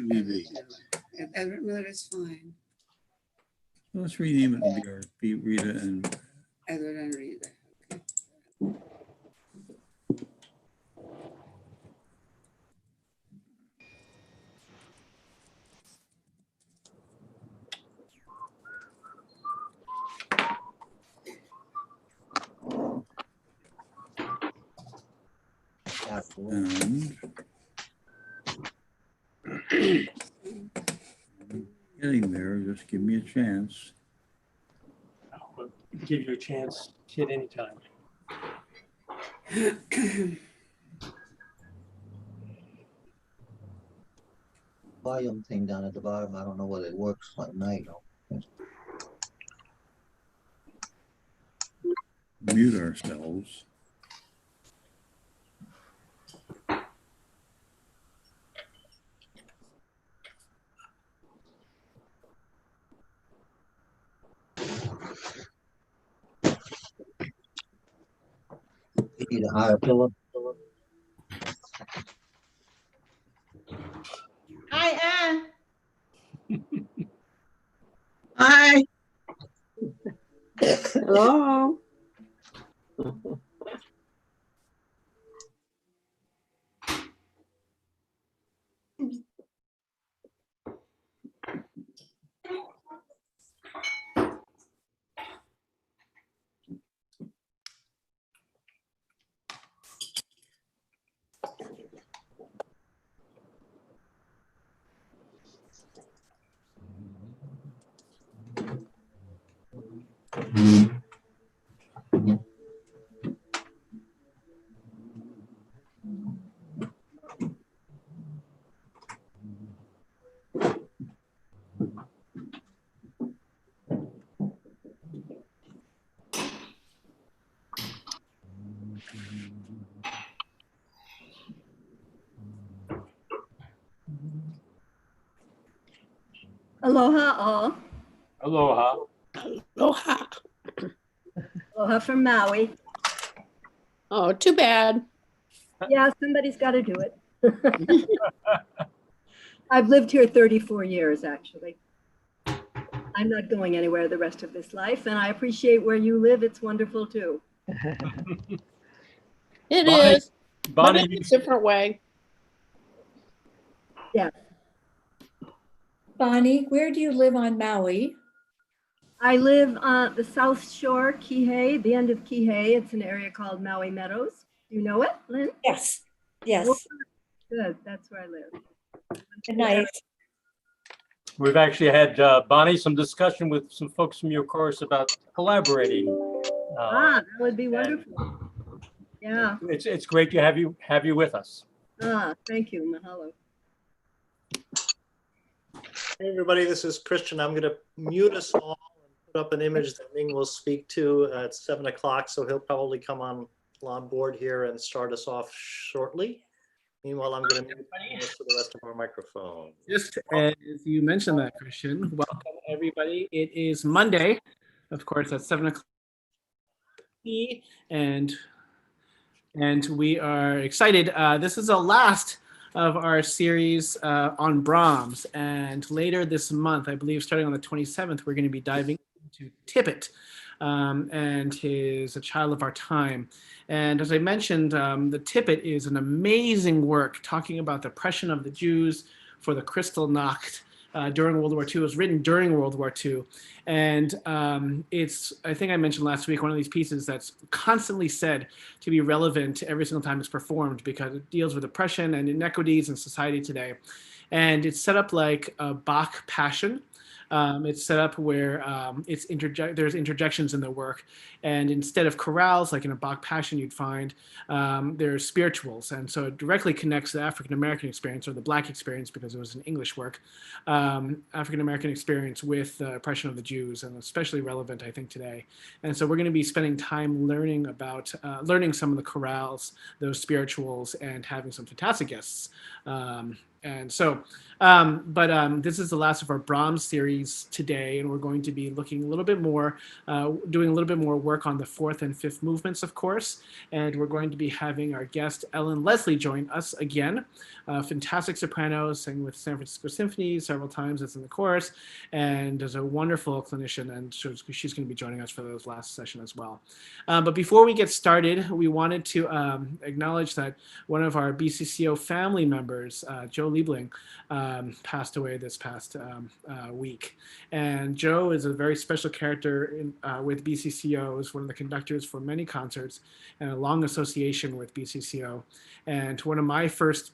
maybe. Edward Miller is fine. Let's rename it and be Rita and Edward and Rita. and getting there. Just give me a chance. I'll give you a chance, kid, anytime. Volume thing down at the bottom, I don't know whether it works at night. Mute ourselves. You need a higher pillow. Hi, Anne. Hi. Hello. Aloha all. Aloha. Aloha. Aloha from Maui. Oh, too bad. Yeah, somebody's got to do it. I've lived here 34 years, actually. I'm not going anywhere the rest of this life, and I appreciate where you live. It's wonderful, too. It Bonnie- is, but Bonnie, in a different way. Yeah. Bonnie, where do you live on Maui? I live on the South Shore, Kihei, the end of Kihei. It's an area called Maui Meadows. You know it, Lynn? Yes, yes. Good, that's where I live. Good night. we've actually had, Bonnie, some discussion with some folks from your course about collaborating. That would be wonderful. Yeah. It's great to have you with us. Thank you, mahalo. Hey everybody, this is Christian. I'm going to mute us all and put up an image that Ming will speak to at 7 o'clock. So he'll probably come on board here and start us off shortly. Meanwhile, I'm going to mute most of the rest of our microphones. Just as you mentioned that, Christian, welcome everybody. It is Monday, of course, at 7 o'clock. And we are excited. This is the last of our series on Brahms. And later this month, I believe starting on the 27th, we're going to be diving into Tippett and his A Child of Our Time. And as I mentioned, the Tippett is an amazing work talking about the oppression of the Jews for the Kristallnacht during World War II. It was written during World War II. And it's, I think I mentioned last week, one of these pieces that's constantly said to be relevant every single time it's performed because it deals with oppression and inequities in society today. And it's set up like a Bach passion. It's set up where there's interjections in the work, and instead of chorales like in a Bach Passion you'd find, there's spirituals, and so it directly connects the African American experience or the Black experience because it was an English work, African American experience with the oppression of the Jews, and especially relevant I think today. And so we're going to be spending time learning about learning some of the chorales, those spirituals, and having some fantastic guests. And so, this is the last of our Brahms series today, and we're going to be looking a little bit more, doing a little bit more work on the fourth and fifth movements, of course. And we're going to be having our guest Ellen Leslie join us again. Fantastic soprano, sang with San Francisco Symphony several times as in the chorus, and is a wonderful clinician, and she's going to be joining us for those last session as well. But before we get started, we wanted to acknowledge that one of our BCCO family members, Joe Liebling, passed away this past week. And Joe is a very special character with BCCO, is one of the conductors for many concerts and a long association with BCCO. And one of my first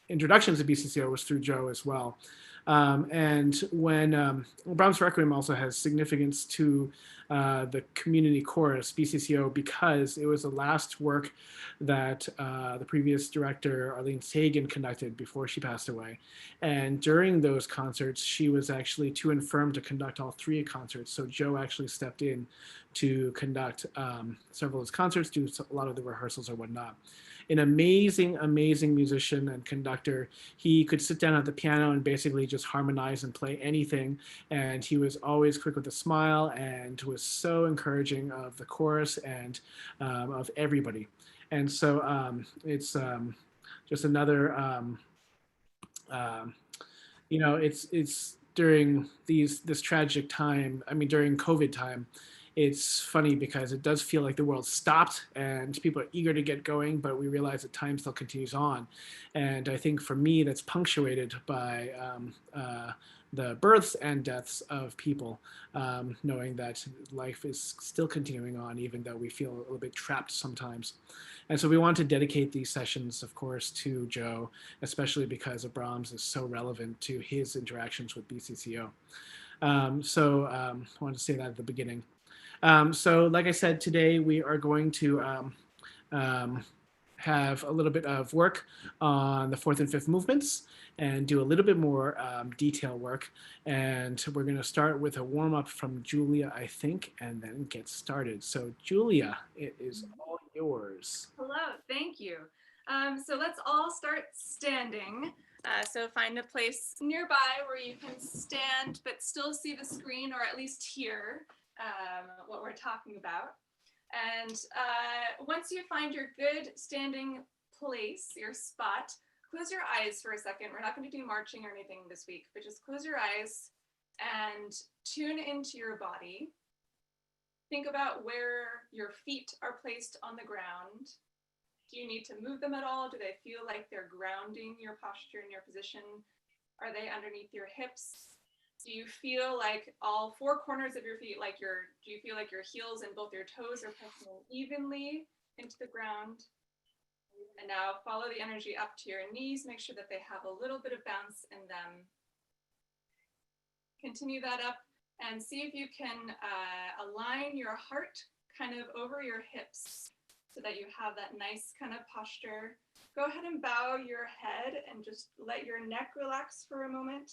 introductions to BCCO was through Joe as well. And when Brahms Requiem also has significance to the community chorus, BCCO, because it was the last work that the previous director, Arlene Sagan, conducted before she passed away. And during those concerts, she was actually too infirm to conduct all three concerts. So Joe actually stepped in to conduct several of those concerts, do a lot of the rehearsals or whatnot. An amazing, amazing musician and conductor. He could sit down at the piano and basically just harmonize and play anything. And he was always quick with a smile and was so encouraging of the chorus and of everybody. And so it's just another, it's during this tragic time, during COVID time, it's funny because it does feel like the world stopped and people are eager to get going, but we realize that time still continues on. And I think for me, that's punctuated by the births and deaths of people, knowing that life is still continuing on, even though we feel a little bit trapped sometimes. And so we want to dedicate these sessions, of course, to Joe, especially because of Brahms is so relevant to his interactions with BCCO. I wanted to say that at the beginning. So like I said, today we are going to have a little bit of work on the fourth and fifth movements and do a little bit more detail work. And we're going to start with a warm up from Julia, I think, and then get started. So Julia, it is all yours. Hello, thank you. So let's all start standing. So find a place nearby where you can stand but still see the screen, or at least hear what we're talking about. And once you find your good standing place, your spot, close your eyes for a second. We're not going to do marching or anything this week, but just close your eyes and tune into your body. Think about where your feet are placed on the ground. Do you need to move them at all? Do they feel like they're grounding your posture and your position? Are they underneath your hips? Do you feel like all four corners of your feet, do you feel like your heels and both your toes are pressing evenly into the ground? And now follow the energy up to your knees. Make sure that they have a little bit of bounce in them. Continue that up and see if you can align your heart kind of over your hips so that you have that nice kind of posture. Go ahead and bow your head and just let your neck relax for a moment.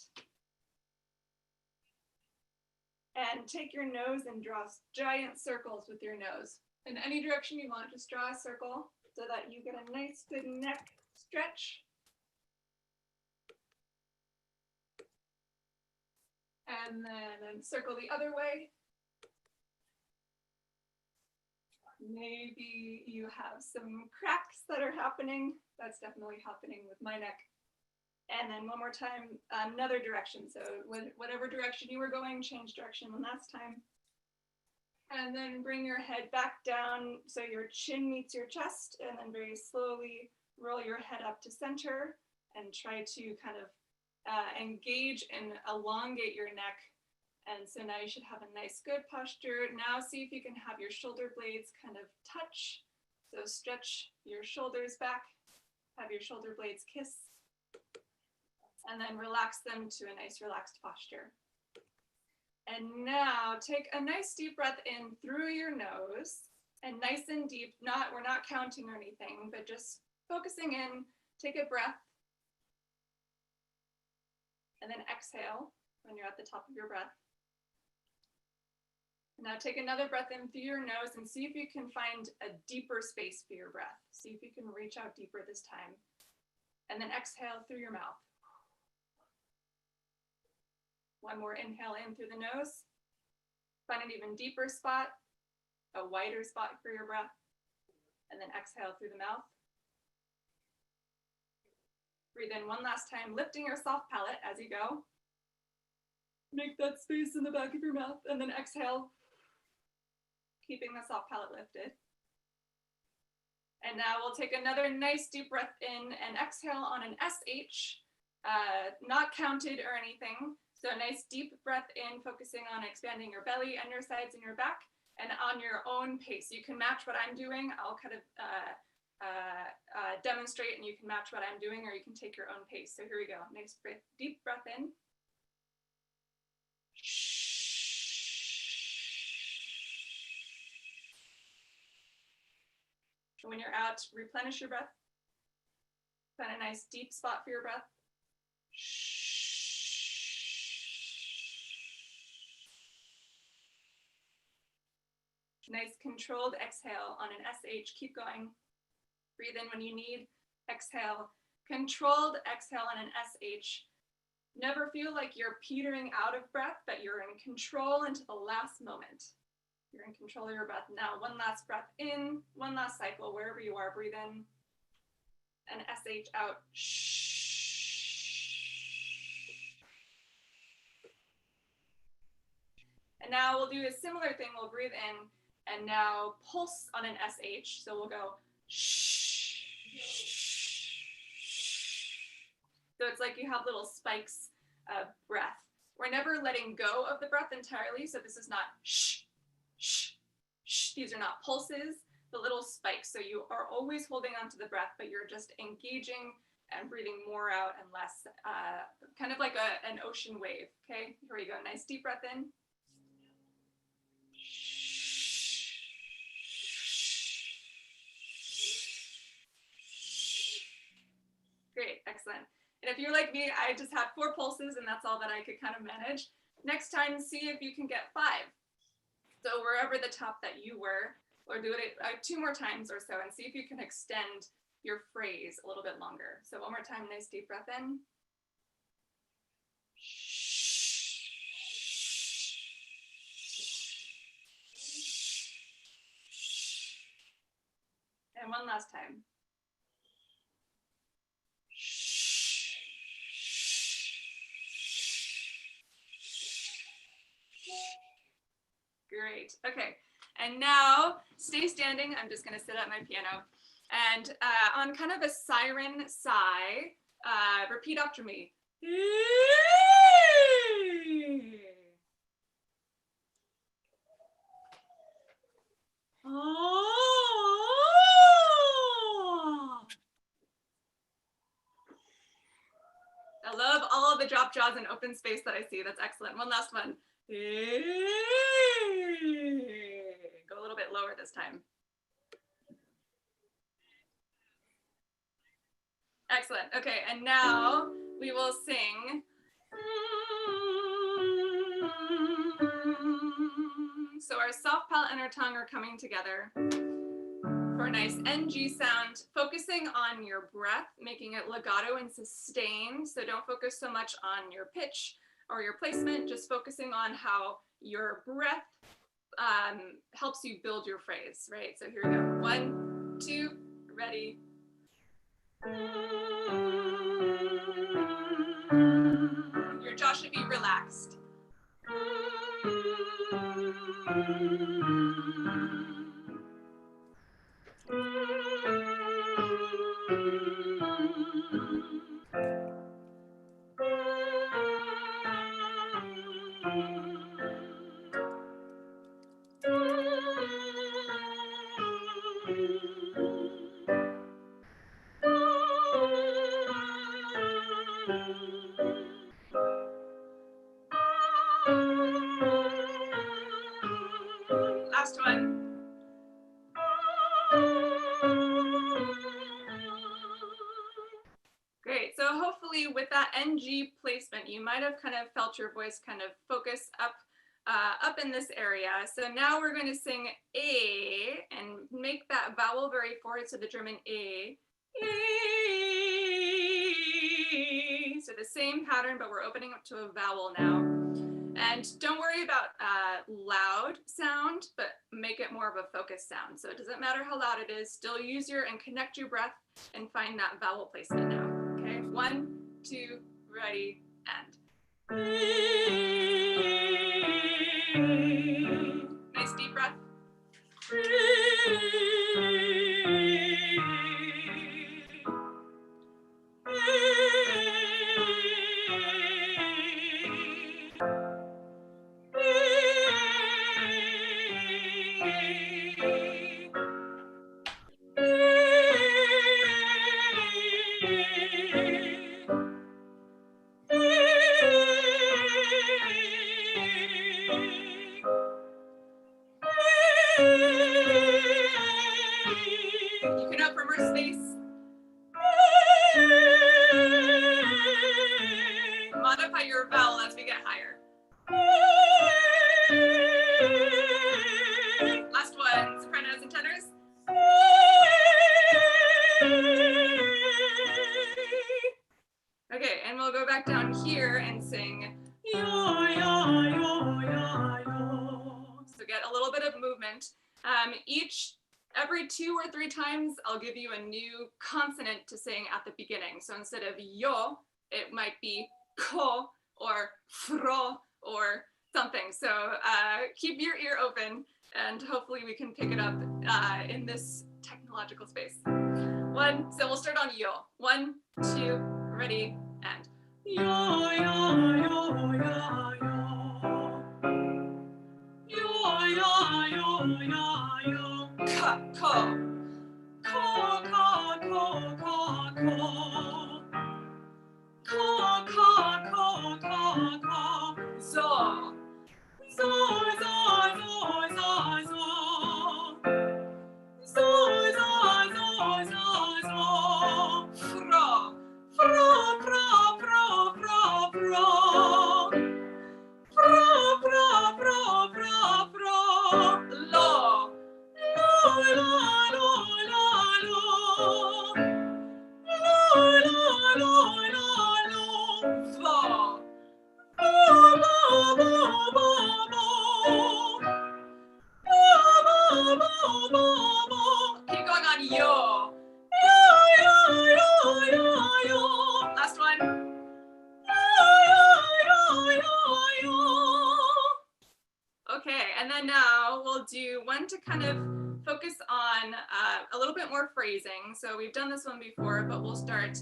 And take your nose and draw giant circles with your nose. In any direction you want, just draw a circle so that you get a nice good neck stretch. And then circle the other way. Maybe you have some cracks that are happening. That's definitely happening with my neck. And then one more time, another direction. So whatever direction you were going, change direction one last time. And then bring your head back down so your chin meets your chest, and then very slowly roll your head up to center and try to kind of engage and elongate your neck. And so now you should have a nice, good posture. Now see if you can have your shoulder blades kind of touch. So stretch your shoulders back, have your shoulder blades kiss, and then relax them to a nice, relaxed posture. And now take a nice deep breath in through your nose, and nice and deep, we're not counting or anything, but just focusing in. Take a breath, and then exhale when you're at the top of your breath. Now take another breath in through your nose and see if you can find a deeper space for your breath. See if you can reach out deeper this time. And then exhale through your mouth. One more inhale in through the nose. Find an even deeper spot, a wider spot for your breath. And then exhale through the mouth. Breathe in one last time, lifting your soft palate as you go. Make that space in the back of your mouth, and then exhale, keeping the soft palate lifted. And now we'll take another nice deep breath in and exhale on an SH, not counted or anything. So a nice deep breath in, focusing on expanding your belly and your sides and your back, and on your own pace. You can match what I'm doing. I'll kind of demonstrate, and you can match what I'm doing, or you can take your own pace. So here we go. Nice breath, deep breath in. When you're out, replenish your breath. Find a nice deep spot for your breath. Nice controlled exhale on an SH. Keep going. Breathe in when you need. Exhale. Controlled exhale on an SH. Never feel like you're petering out of breath, but you're in control into the last moment. You're in control of your breath. Now, one last breath in, one last cycle, wherever you are. Breathe in and SH out. And now we'll do a similar thing. We'll breathe in and now pulse on an SH. So we'll go shh. So it's like you have little spikes of breath. We're never letting go of the breath entirely. So this is not shh, shh, shh. These are not pulses, but little spikes. So you are always holding onto the breath, but you're just engaging and breathing more out and less, kind of like an ocean wave. Okay, here we go. Nice deep breath in. Great, excellent. And if you're like me, I just had 4 pulses and that's all that I could kind of manage. Next time, see if you can get 5. So wherever the top that you were, or do it 2 more times or so and see if you can extend your phrase a little bit longer. So one more time, nice deep breath in. And one last time. Great. Okay. And now stay standing. I'm just going to sit at my piano. And on kind of a siren sigh, repeat after me. I love all of the drop jaws and open space that I see. That's excellent. One last one. Go a little bit lower this time. Excellent. Okay, and now we will sing. So our soft palate and our tongue are coming together for a nice NG sound, focusing on your breath, making it legato and sustained. So don't focus so much on your pitch or your placement, just focusing on how your breath helps you build your phrase, right? So here we go. 1, 2, ready. Your jaw should be relaxed. Last one. Great. So hopefully with that NG placement, you might have kind of felt your voice kind of focus up in this area. So now we're going to sing A and make that vowel very forward. So the German A. So the same pattern, but we're opening up to a vowel now. And don't worry about loud sound, but make it more of a focused sound. So it doesn't matter how loud it is, still use your and connect your breath and find that vowel placement now. Okay, 1, 2, ready, and. Nice deep breath. You can open more space. Modify your vowel as we get higher. Last one, sopranos and tenors. Okay, and we'll go back down here and sing. So get a little bit of movement. Every 2 or 3 times, I'll give you a new consonant to sing at the beginning. So instead of yo, it might be ko or fro or something. So keep your ear open and hopefully we can pick it up in this technological space. So we'll start on yo. 1, 2, ready, and. Yo, yo, yo, yo, yo. Yo, yo, yo, yo, yo. Ka, ko. Ko, ko, ko, ko, ko. Ko, ko, ko, ko, ko. Zo. Zo, zo, zo, zo, zo. Zo, zo, zo, zo, zo. Fro. Fro, fro, fro, fro, fro. Fro, fro, fro, fro, fro. Lo. Lo, lo, lo, lo, lo. Lo, lo, lo, lo, lo. Vo. Vo, vo, vo, vo, vo. Vo, vo, vo, vo, vo. Keep going on yo. Yo, yo, yo, yo, yo. Last one. Yo, yo, yo, yo. Okay, and then now we'll do one to kind of focus on a little bit more phrasing. So we've done this one before, but we'll start.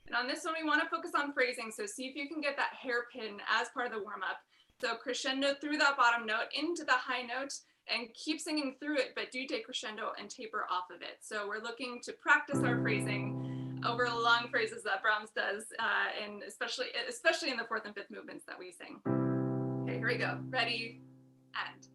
And on this one, we want to focus on phrasing. So see if you can get that hairpin as part of the warm-up. So crescendo through that bottom note into the high note and keep singing through it, but do take crescendo and taper off of it. So we're looking to practice our phrasing over long phrases that Brahms does, and especially in the 4th and 5th movements that we sing. Okay, here we go. Ready, and.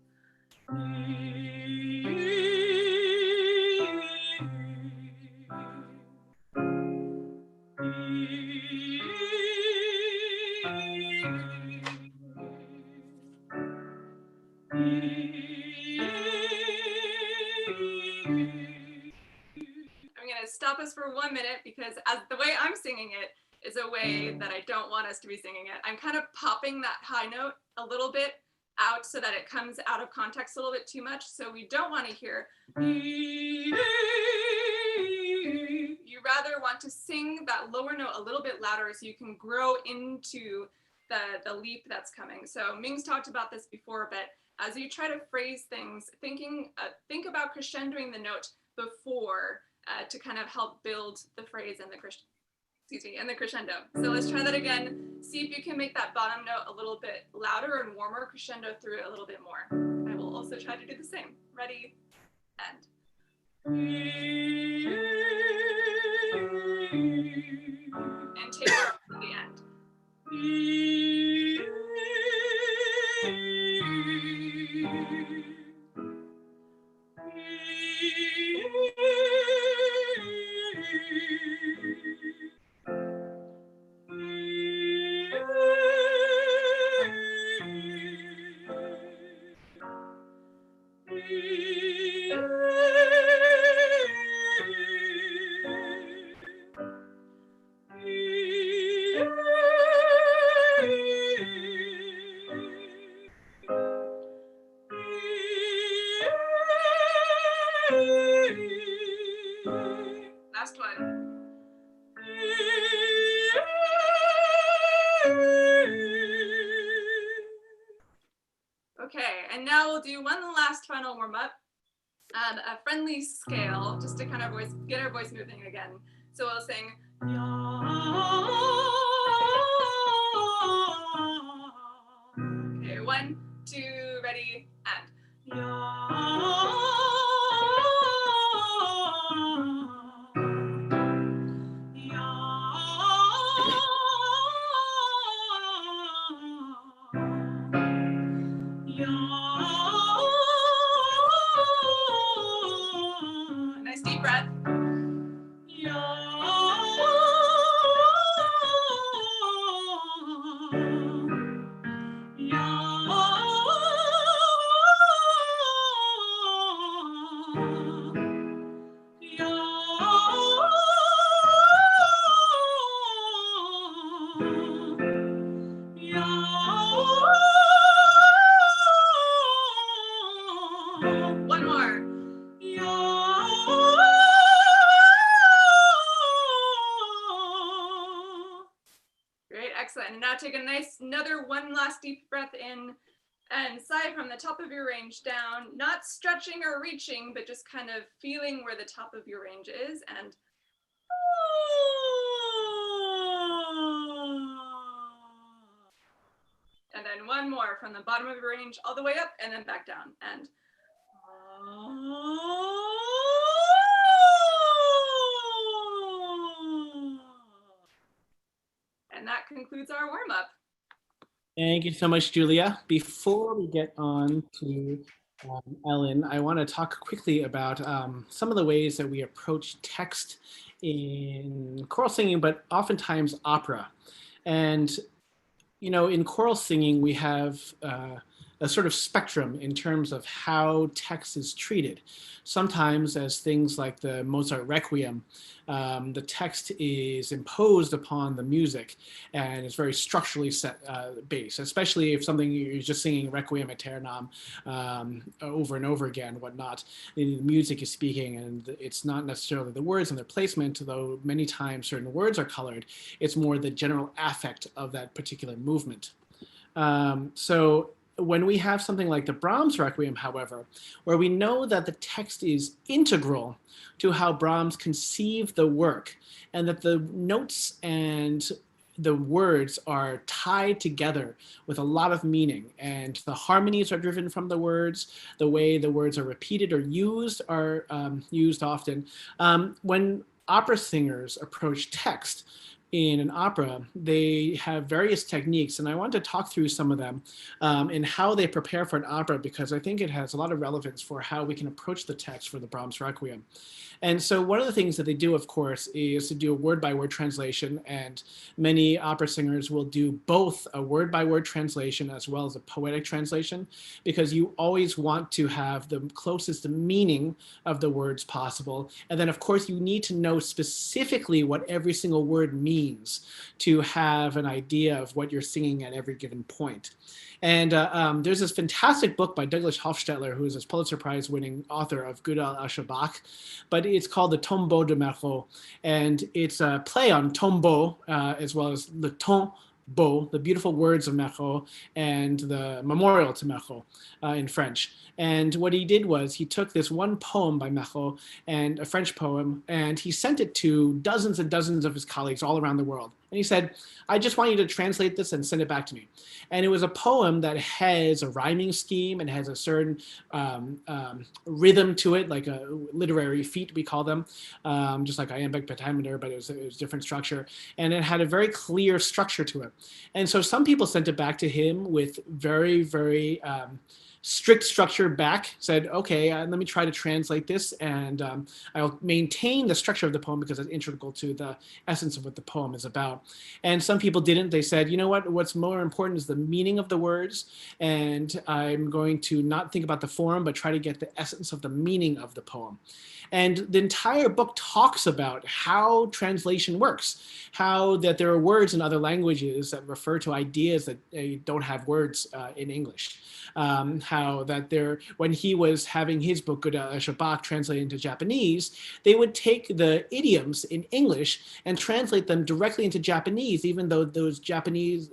I'm going to stop us for 1 minute because as the way I'm singing it is a way that I don't want us to be singing it. I'm kind of popping that high note a little bit out so that it comes out of context a little bit too much. So we don't want to hear. You rather want to sing that lower note a little bit louder so you can grow into the leap that's coming. So Ming's talked about this before, but as you try to phrase things, think about crescendoing the note before to kind of help build the phrase and the crescendo. So let's try that again. See if you can make that bottom note a little bit louder and warmer, crescendo through it a little bit more. I will also try to do the same. Ready, and. And taper up to the end. And now we'll do one last final warm up, a friendly scale, just to kind of get our voice moving again. So we'll sing. Okay, 1, 2, ready, and. Nice deep breath. One more. Great, excellent. And now take another one last deep breath in and sigh from the top of your range down, not stretching or reaching, but just kind of feeling where the top of your range is. And then one more from the bottom of your range all the way up and then back down. And that concludes our warm-up. Thank you so much, Julia. Before we get on to Ellen, I want to talk quickly about some of the ways that we approach text in choral singing, but oftentimes opera. And, you know, in choral singing, we have a sort of spectrum in terms of how text is treated. Sometimes as things like the Mozart Requiem, the text is imposed upon the music and it's very structurally based, especially if something you're just singing Requiem aeternam over and over again, whatnot. The music is speaking and it's not necessarily the words and their placement, though many times certain words are colored. It's more the general affect of that particular movement. So when we have something like the Brahms Requiem, however, where we know that the text is integral to how Brahms conceived the work and that the notes and the words are tied together with a lot of meaning and the harmonies are driven from the words, the way the words are repeated or used are used often. When opera singers approach text, in an opera, they have various techniques, and I want to talk through some of them and how they prepare for an opera, because I think it has a lot of relevance for how we can approach the text for the Brahms Requiem. And so one of the things that they do, of course, is to do a word-by-word translation, and many opera singers will do both a word-by-word translation as well as a poetic translation, because you always want to have the closest meaning of the words possible. And then, of course, you need to know specifically what every single word means to have an idea of what you're singing at every given point. And there's this fantastic book by Douglas Hofstadter, who is this Pulitzer Prize winning author of Good Al Ashabach, but it's called The Tombeau de Marot. And it's a play on tombeau as well as le tombeau, the beautiful words of Marot, and the memorial to Marot in French. And what he did was he took this one poem by Marot, and a French poem, and he sent it to dozens and dozens of his colleagues all around the world. And he said, I just want you to translate this and send it back to me. And it was a poem that has a rhyming scheme and has a certain rhythm to it, like a literary feat, we call them, just like iambic pentameter, but it was different structure. And it had a very clear structure to it. And so some people sent it back to him with very, very strict structure back, said, okay, let me try to translate this, and I'll maintain the structure of the poem because it's integral to the essence of what the poem is about. And some people didn't. They said, you know what, what's more important is the meaning of the words, and I'm going to not think about the form, but try to get the essence of the meaning of the poem. And the entire book talks about how translation works, how that there are words in other languages that refer to ideas that don't have words in English, how that when he was having his book Shabak translated into Japanese, they would take the idioms in English and translate them directly into Japanese, even though the Japanese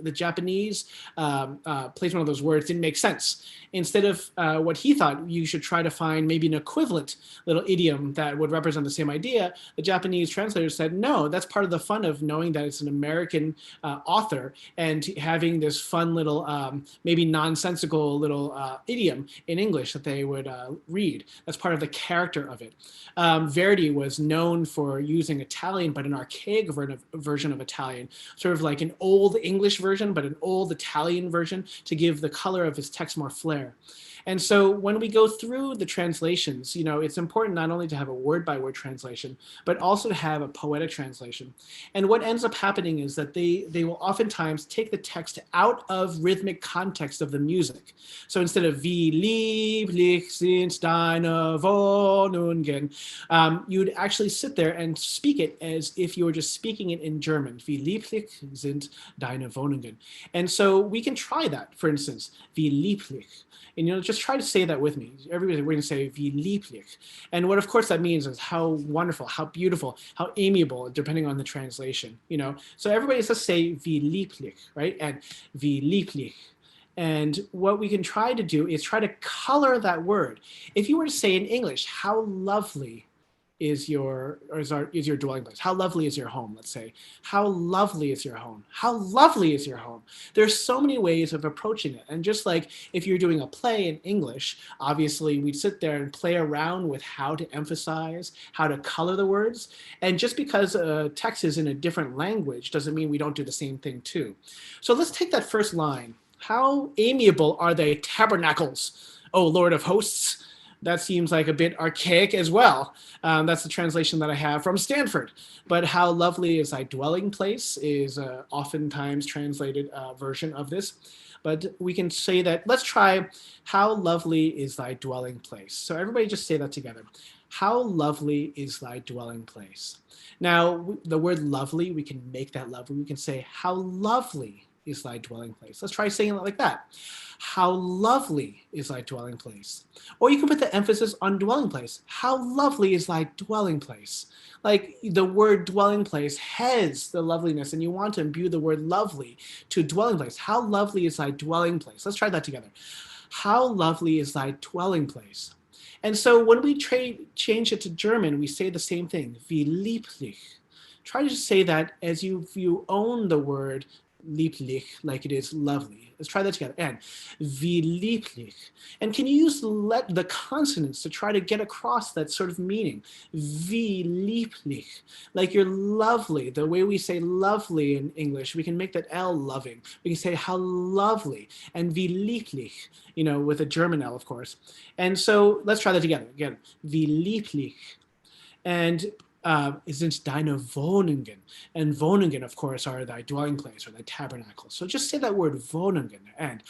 placement of those words didn't make sense. Instead of what he thought, you should try to find maybe an equivalent little idiom that would represent the same idea. The Japanese translators said, no, that's part of the fun of knowing that it's an American author and having this fun little, maybe nonsensical little idiom in English that they would read. That's part of the character of it. Verdi was known for using Italian, but an archaic version of Italian, sort of like an old English version, but an old Italian version to give the color of his text more flair. And so when we go through the translations, you know, it's important not only to have a word-by-word translation, but also to have a poetic translation. And what ends up happening is that they will oftentimes take the text out of rhythmic context of the music. So instead of Wie lieblich sind deine Wohnungen, you'd actually sit there and speak it as if you were just speaking it in German. Wie lieblich sind deine Wohnungen. And so we can try that, for instance, wie lieblich. And, you know, just try to say that with me. Everybody, we're going to say wie lieblich. And what, of course, that means is how wonderful, how beautiful, how amiable, depending on the translation, you know. So everybody says say wie lieblich, right? And wie lieblich. And what we can try to do is try to color that word. If you were to say in English, how lovely is your dwelling place? How lovely is your home, let's say? How lovely is your home? How lovely is your home? There's so many ways of approaching it. And just like if you're doing a play in English, obviously we'd sit there and play around with how to emphasize, how to color the words. And just because a text is in a different language doesn't mean we don't do the same thing too. So let's take that first line. How amiable are thy tabernacles, O Lord of hosts? That seems like a bit archaic as well. That's the translation that I have from Stanford. But how lovely is thy dwelling place is oftentimes translated version of this. But we can say that, let's try, how lovely is thy dwelling place? So everybody just say that together. How lovely is thy dwelling place? Now, the word lovely, we can make that lovely. We can say, how lovely is thy dwelling place? Let's try saying it like that. How lovely is thy dwelling place? Or you can put the emphasis on dwelling place. How lovely is thy dwelling place? Like the word dwelling place has the loveliness, and you want to imbue the word lovely to dwelling place. How lovely is thy dwelling place? Let's try that together. How lovely is thy dwelling place? And so when we change it to German, we say the same thing. Wie lieblich. Try to say that as you own the word lieblich, like it is lovely. Let's try that together. And wie lieblich. And can you use the consonants to try to get across that sort of meaning? Wie lieblich. Like you're lovely. The way we say lovely in English, we can make that L loving. We can say how lovely. And wie lieblich, you know, with a German L, of course. And so let's try that together. Again, wie lieblich. And sind deine Wohnungen. And Wohnungen, of course, are thy dwelling place or thy tabernacle. So just say that word Wohnungen and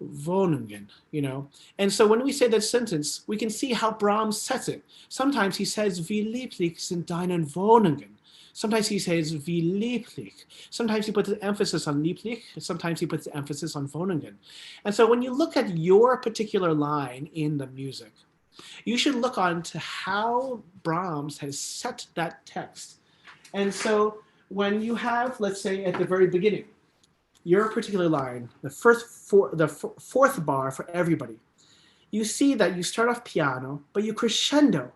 Wohnungen, you know. And so when we say that sentence, we can see how Brahms sets it. Sometimes he says, wie lieblich sind deine Wohnungen. Sometimes he says, wie lieblich. Sometimes he puts the emphasis on lieblich. Sometimes he puts the emphasis on Wohnungen. And so when you look at your particular line in the music, you should look on to how Brahms has set that text. And so when you have, let's say at the very beginning, your particular line, the fourth bar for everybody, you see that you start off piano, but you crescendo.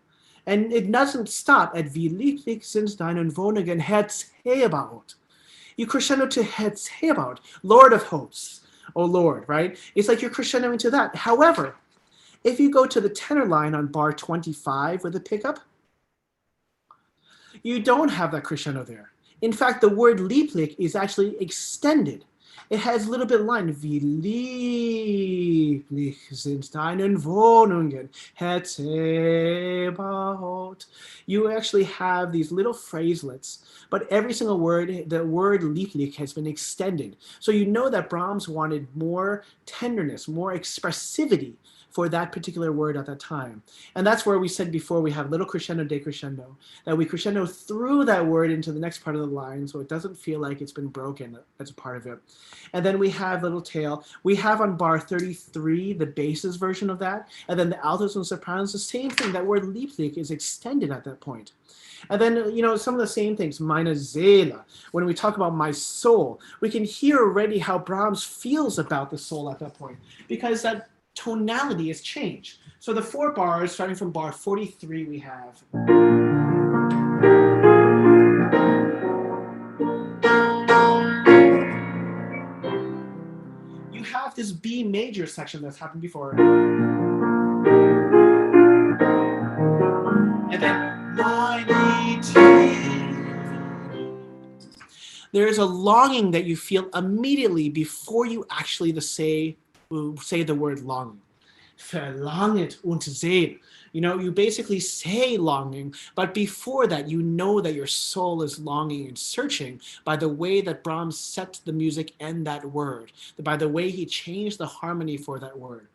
And it doesn't stop at Wie lieblich sind deine Wohnungen, Herr Zebaoth. You crescendo to Herr Zebaoth, Lord of hosts, oh Lord, right? It's like you're crescendoing to that. However, if you go to the tenor line on bar 25 with a pickup, you don't have that crescendo there. In fact, the word lieblich is actually extended. It has a little bit of line. Wie lieblich sind deine Wohnungen, Herr Zebaoth. You actually have these little phraselets, but every single word, the word lieblich has been extended. So you know that Brahms wanted more tenderness, more expressivity for that particular word at that time. And that's where we said before we have little crescendo, decrescendo, that we crescendo through that word into the next part of the line so it doesn't feel like it's been broken as a part of it. And then we have little tail. We have on bar 33 the basses version of that, and then the altos and sopranos, the same thing. That word lieblich is extended at that point. And then, you know, some of the same things, meine Seele. When we talk about my soul, we can hear already how Brahms feels about the soul at that point, because that tonality has changed. So the 4 bars, starting from bar 43, we have. You have this B major section that's happened before. And then there is a longing that you feel immediately before you actually say the word longing. Verlanget und sehen. You know, you basically say longing, but before that, you know that your soul is longing and searching by the way that Brahms set the music and that word, by the way he changed the harmony for that word.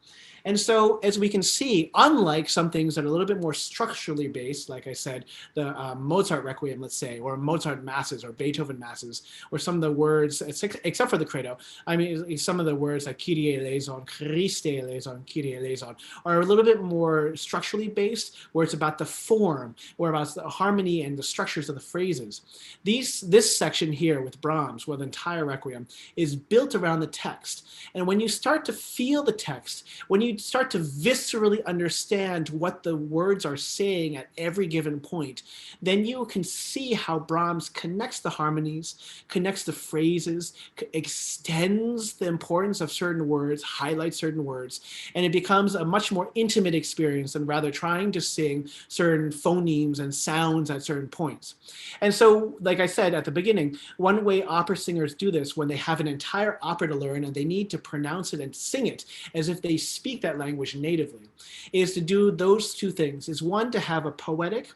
And so, as we can see, unlike some things that are a little bit more structurally based, like I said, the Mozart Requiem, let's say, or Mozart Masses or Beethoven Masses, or some of the words, except for the credo, I mean, some of the words like Kyrie eleison, Christe eleison, Kyrie eleison, are a little bit more structurally based, where it's about the form, or about the harmony and the structures of the phrases. This section here with Brahms, with the entire Requiem, is built around the text. And when you start to feel the text, when you start to viscerally understand what the words are saying at every given point, then you can see how Brahms connects the harmonies, connects the phrases, extends the importance of certain words, highlights certain words, and it becomes a much more intimate experience than rather trying to sing certain phonemes and sounds at certain points. And so, like I said at the beginning, one way opera singers do this when they have an entire opera to learn and they need to pronounce it and sing it as if they speak that language natively, is to do those two things. Is one, to have a poetic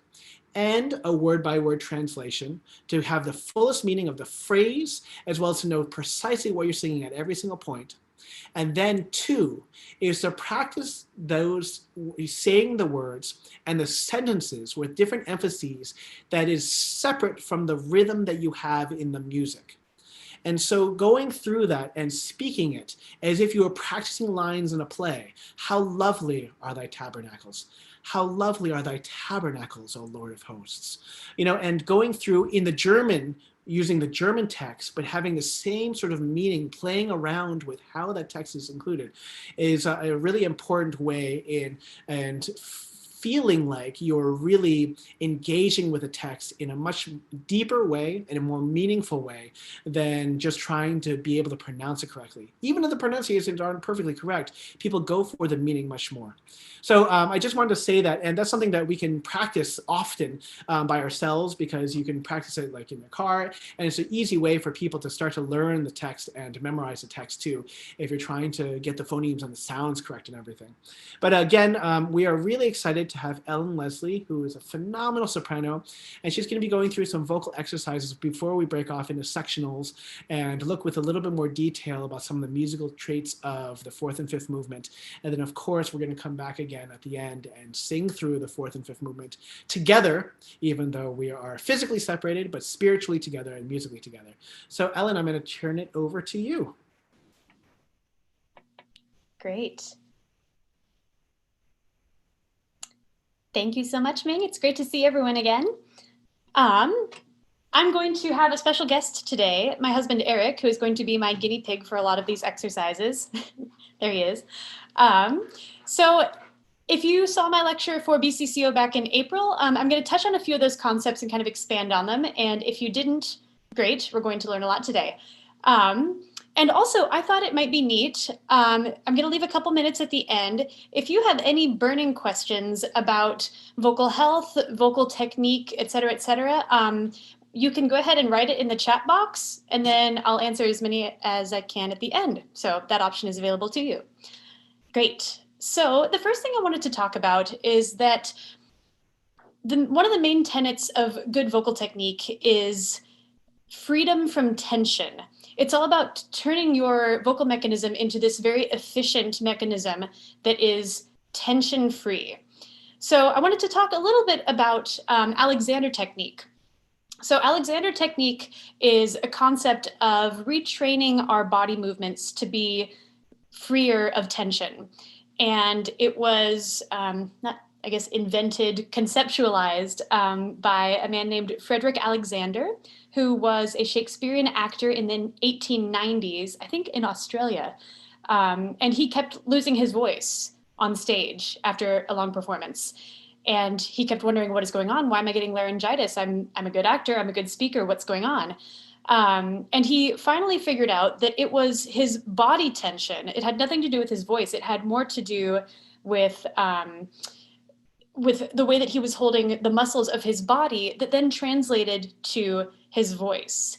and a word-by-word translation, to have the fullest meaning of the phrase, as well as to know precisely what you're singing at every single point. And then 2 is to practice those saying the words and the sentences with different emphases that is separate from the rhythm that you have in the music. And so going through that and speaking it as if you were practicing lines in a play. How lovely are thy tabernacles. How lovely are thy tabernacles, O Lord of hosts. You know, and going through in the German, using the German text, but having the same sort of meaning, playing around with how that text is included, is a really important way in, and feeling like you're really engaging with the text in a much deeper way, in a more meaningful way than just trying to be able to pronounce it correctly. Even if the pronunciations aren't perfectly correct, people go for the meaning much more. So I just wanted to say that, and that's something that we can practice often by ourselves, because you can practice it like in the car, and it's an easy way for people to start to learn the text and to memorize the text too, if you're trying to get the phonemes and the sounds correct and everything. But again, we are really excited to have Ellen Leslie, who is a phenomenal soprano, and she's going to be going through some vocal exercises before we break off into sectionals and look with a little bit more detail about some of the musical traits of the 4th and 5th movement. And then of course, we're going to come back again at the end and sing through the 4th and 5th movement together, even though we are physically separated, but spiritually together and musically together. So Ellen, I'm going to turn it over to you. Great. Thank you so much, Ming. It's great to see everyone again. I'm going to have a special guest today, my husband, Eric, who is going to be my guinea pig for a lot of these exercises. There he is. So if you saw my lecture for BCCO back in April, I'm going to touch on a few of those concepts and kind of expand on them. And if you didn't, great, we're going to learn a lot today. And also, I thought it might be neat. I'm going to leave a couple minutes at the end. If you have any burning questions about vocal health, vocal technique, et cetera, you can go ahead and write it in the chat box, and then I'll answer as many as I can at the end. So that option is available to you. Great. So the first thing I wanted to talk about is that one of the main tenets of good vocal technique is freedom from tension. It's all about turning your vocal mechanism into this very efficient mechanism that is tension-free. So I wanted to talk a little bit about Alexander technique. So Alexander technique is a concept of retraining our body movements to be freer of tension. And it was invented, conceptualized by a man named Frederick Alexander, who was a Shakespearean actor in the 1890s, I think in Australia. And he kept losing his voice on stage after a long performance. And he kept wondering, what is going on? Why am I getting laryngitis? I'm a good actor. I'm a good speaker. What's going on? And he finally figured out that it was his body tension. It had nothing to do with his voice. It had more to do with the way that he was holding the muscles of his body that then translated to his voice.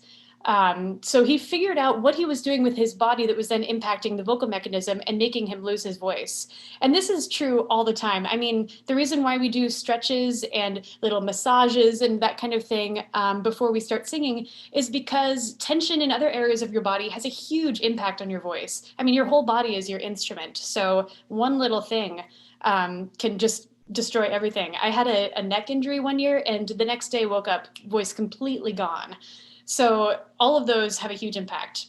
So he figured out what he was doing with his body that was then impacting the vocal mechanism and making him lose his voice. And this is true all the time. I mean, the reason why we do stretches and little massages and that kind of thing before we start singing is because tension in other areas of your body has a huge impact on your voice. I mean, your whole body is your instrument. So one little thing can just destroy everything. I had a neck injury one year, and the next day woke up, voice completely gone. So all of those have a huge impact.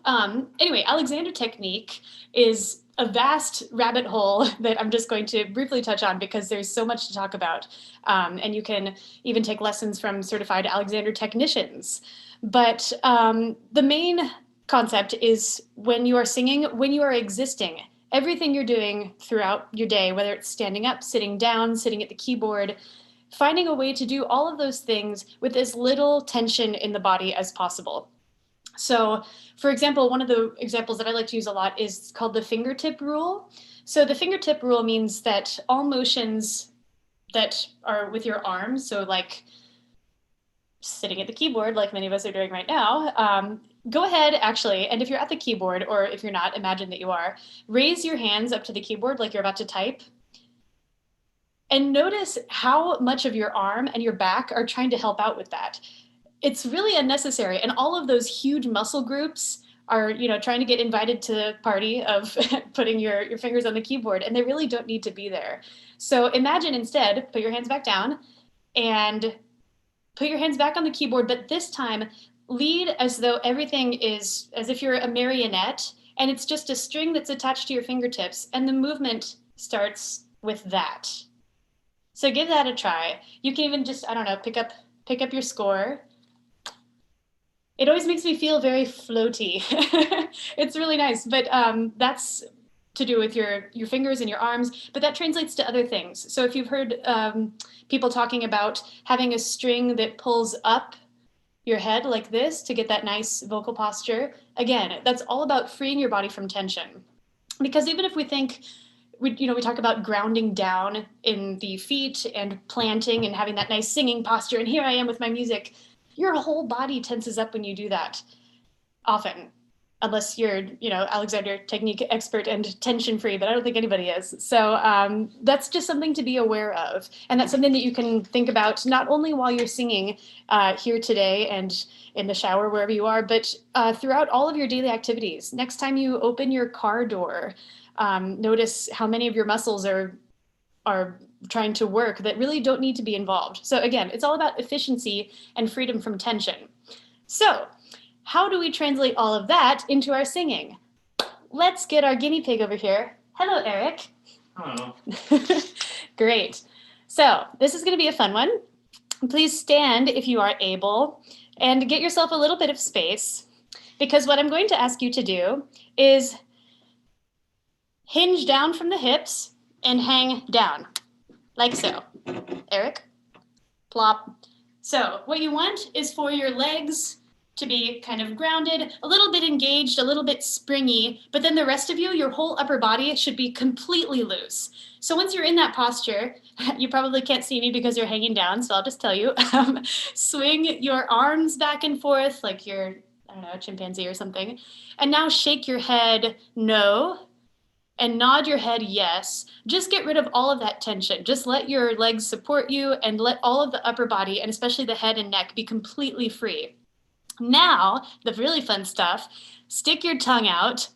Anyway, Alexander technique is a vast rabbit hole that I'm just going to briefly touch on because there's so much to talk about. And you can even take lessons from certified Alexander technicians. But the main concept is when you are singing, when you are existing, everything you're doing throughout your day, whether it's standing up, sitting down, sitting at the keyboard, finding a way to do all of those things with as little tension in the body as possible. So, for example, one of the examples that I like to use a lot is called the fingertip rule. So the fingertip rule means that all motions that are with your arms, so like sitting at the keyboard, like many of us are doing right now, go ahead, actually, and if you're at the keyboard, or if you're not, imagine that you are, raise your hands up to the keyboard like you're about to type. And notice how much of your arm and your back are trying to help out with that. It's really unnecessary. And all of those huge muscle groups are, trying to get invited to the party of putting your fingers on the keyboard, and they really don't need to be there. So imagine instead, put your hands back down and put your hands back on the keyboard, but this time lead as though everything is as if you're a marionette and it's just a string that's attached to your fingertips, and the movement starts with that. So give that a try. You can even just, pick up your score. It always makes me feel very floaty. It's really nice, but that's to do with your fingers and your arms, but that translates to other things. So if you've heard people talking about having a string that pulls up your head like this to get that nice vocal posture, again, that's all about freeing your body from tension. Because even if we think, we talk about grounding down in the feet and planting and having that nice singing posture, and here I am with my music, your whole body tenses up when you do that, often. Unless you're, Alexander technique expert and tension-free, but I don't think anybody is. So that's just something to be aware of. And that's something that you can think about not only while you're singing here today and in the shower, wherever you are, but throughout all of your daily activities. Next time you open your car door, notice how many of your muscles are trying to work that really don't need to be involved. So again, it's all about efficiency and freedom from tension. So, how do we translate all of that into our singing? Let's get our guinea pig over here. Hello, Eric. Hello. Great. So this is going to be a fun one. Please stand if you are able and get yourself a little bit of space, because what I'm going to ask you to do is hinge down from the hips and hang down, like so. Eric, plop. So what you want is for your legs to be kind of grounded, a little bit engaged, a little bit springy, but then the rest of you, your whole upper body should be completely loose. So once you're in that posture, you probably can't see me because you're hanging down, so I'll just tell you, swing your arms back and forth like you're, a chimpanzee or something. And now shake your head no, and nod your head yes. Just get rid of all of that tension. Just let your legs support you and let all of the upper body, and especially the head and neck, be completely free. Now, the really fun stuff, stick your tongue out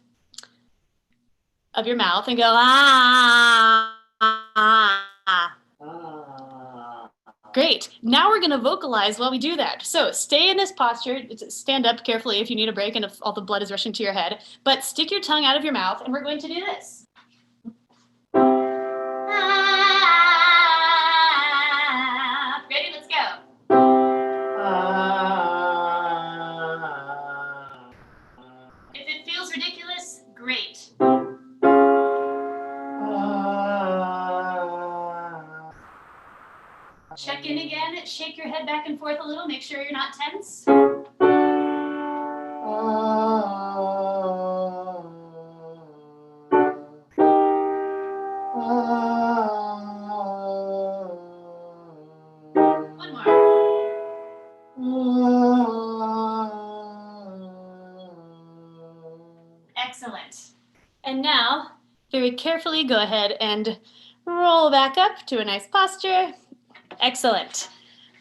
of your mouth and go, ah. Great. Now we're going to vocalize while we do that. So stay in this posture. Stand up carefully if you need a break and if all the blood is rushing to your head. But stick your tongue out of your mouth, and we're going to do this. Ready? Let's go. If it feels ridiculous, great. Check in again. Shake your head back and forth a little. Make sure you're not tense. One more. Excellent. And now, very carefully, go ahead and roll back up to a nice posture. Excellent.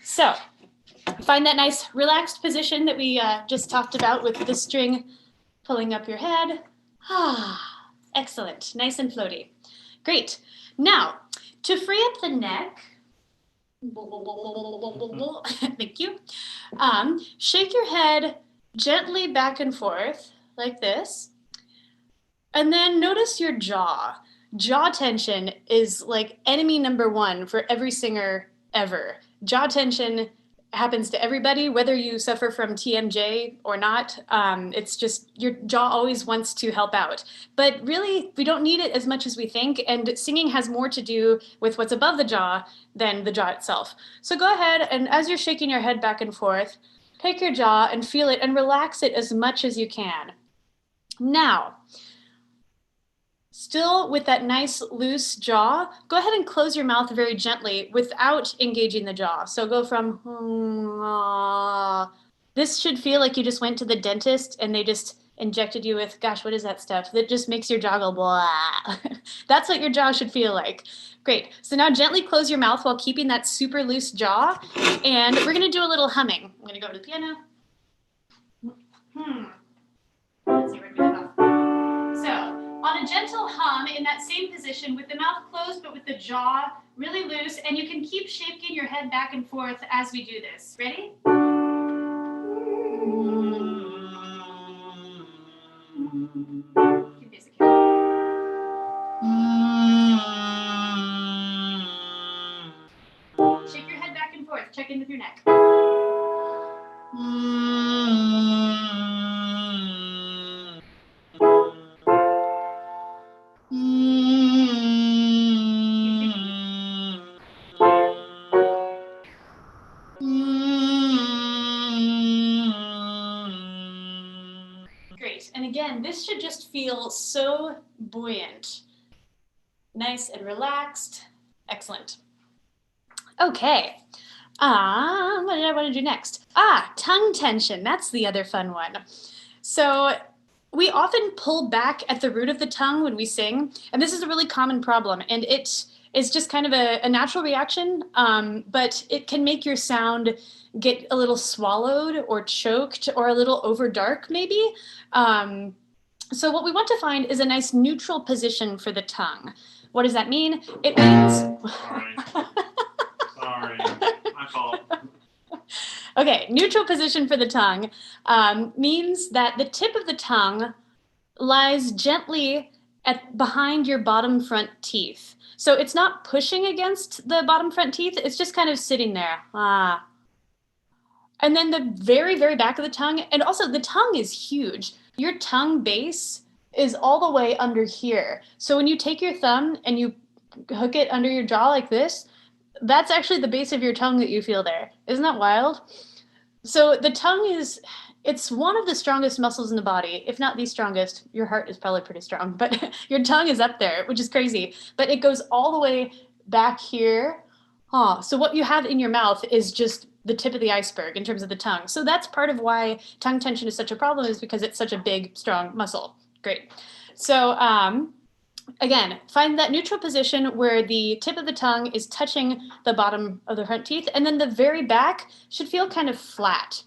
So find that nice relaxed position that we just talked about with the string pulling up your head. Excellent. Nice and floaty. Great. Now, to free up the neck, thank you. Shake your head gently back and forth like this. And then notice your jaw. Jaw tension is like enemy number one for every singer ever. Jaw tension happens to everybody, whether you suffer from TMJ or not. It's just your jaw always wants to help out. But really, we don't need it as much as we think. And singing has more to do with what's above the jaw than the jaw itself. So go ahead, and as you're shaking your head back and forth, take your jaw and feel it and relax it as much as you can. Now, still with that nice loose jaw, go ahead and close your mouth very gently without engaging the jaw. So go from, this should feel like you just went to the dentist and they just injected you with, gosh, what is that stuff? That just makes your jaw go blah. That's what your jaw should feel like. Great. So now gently close your mouth while keeping that super loose jaw. And we're gonna do a little humming. I'm gonna go to the piano. Let's see, where do we get off? So, on a gentle hum in that same position with the mouth closed but with the jaw really loose, and you can keep shaking your head back and forth as we do this. Ready? Keep this again. Shake your head back and forth. Check in with your neck. Great. And again, this should just feel so buoyant. Nice and relaxed. Excellent. Okay. What did I want to do next? Tongue tension. That's the other fun one. So we often pull back at the root of the tongue when we sing, and this is a really common problem, and it is just kind of a natural reaction, but it can make your sound get a little swallowed or choked or a little over dark maybe. So what we want to find is a nice neutral position for the tongue. What does that mean? It means... Sorry, my fault. Okay, neutral position for the tongue means that the tip of the tongue lies gently behind your bottom front teeth. So it's not pushing against the bottom front teeth, it's just kind of sitting there. And then the very, very back of the tongue, and also the tongue is huge. Your tongue base is all the way under here. So when you take your thumb and you hook it under your jaw like this, that's actually the base of your tongue that you feel there. Isn't that wild? So the tongue it's one of the strongest muscles in the body, if not the strongest. Your heart is probably pretty strong, but your tongue is up there, which is crazy. But it goes all the way back here. So what you have in your mouth is just the tip of the iceberg in terms of the tongue. So that's part of why tongue tension is such a problem, is because it's such a big, strong muscle. Great. So again, find that neutral position where the tip of the tongue is touching the bottom of the front teeth, and then the very back should feel kind of flat.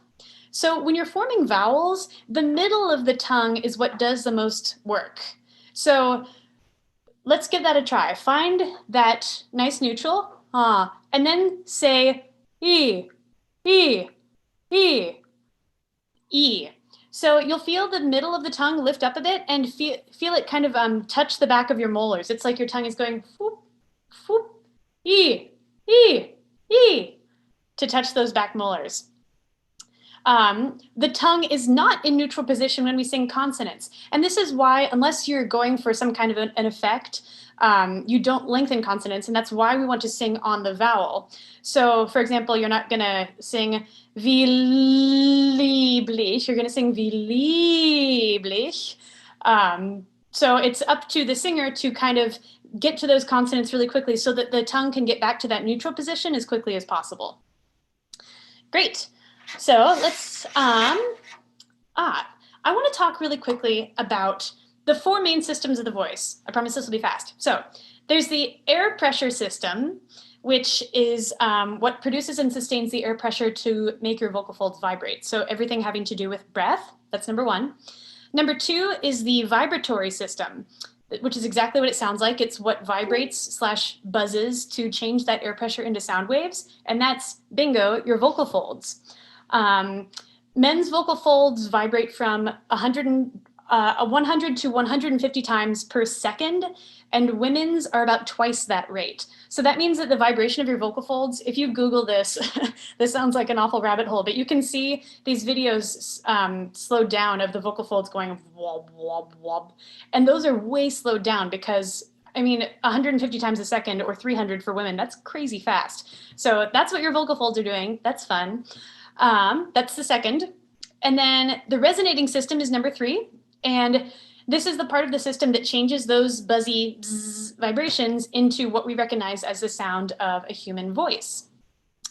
So when you're forming vowels, the middle of the tongue is what does the most work. So let's give that a try. Find that nice neutral, and then say E, E, E, E. So you'll feel the middle of the tongue lift up a bit and feel it kind of touch the back of your molars. It's like your tongue is going whoop, whoop, E, E, E, to touch those back molars. The tongue is not in neutral position when we sing consonants. And this is why, unless you're going for some kind of an effect, you don't lengthen consonants, and that's why we want to sing on the vowel. So, for example, you're not going to sing wie lieblich, you're going to sing wie lieblich. So it's up to the singer to kind of get to those consonants really quickly so that the tongue can get back to that neutral position as quickly as possible. Great. So let's, I want to talk really quickly about the 4 main systems of the voice. I promise this will be fast. So there's the air pressure system, which is what produces and sustains the air pressure to make your vocal folds vibrate. So everything having to do with breath, that's number 1. Number 2 is the vibratory system, which is exactly what it sounds like. It's what vibrates / buzzes to change that air pressure into sound waves. And that's, bingo, your vocal folds. Men's vocal folds vibrate from 100 to 150 times per second, and women's are about twice that rate. So that means that the vibration of your vocal folds, if you Google this, this sounds like an awful rabbit hole, but you can see these videos slowed down of the vocal folds going wob, wob, wob. And those are way slowed down because, I mean, 150 times a second or 300 for women, that's crazy fast. So that's what your vocal folds are doing. That's fun. That's the second. And then the resonating system is number 3. And this is the part of the system that changes those buzzy bzz vibrations into what we recognize as the sound of a human voice.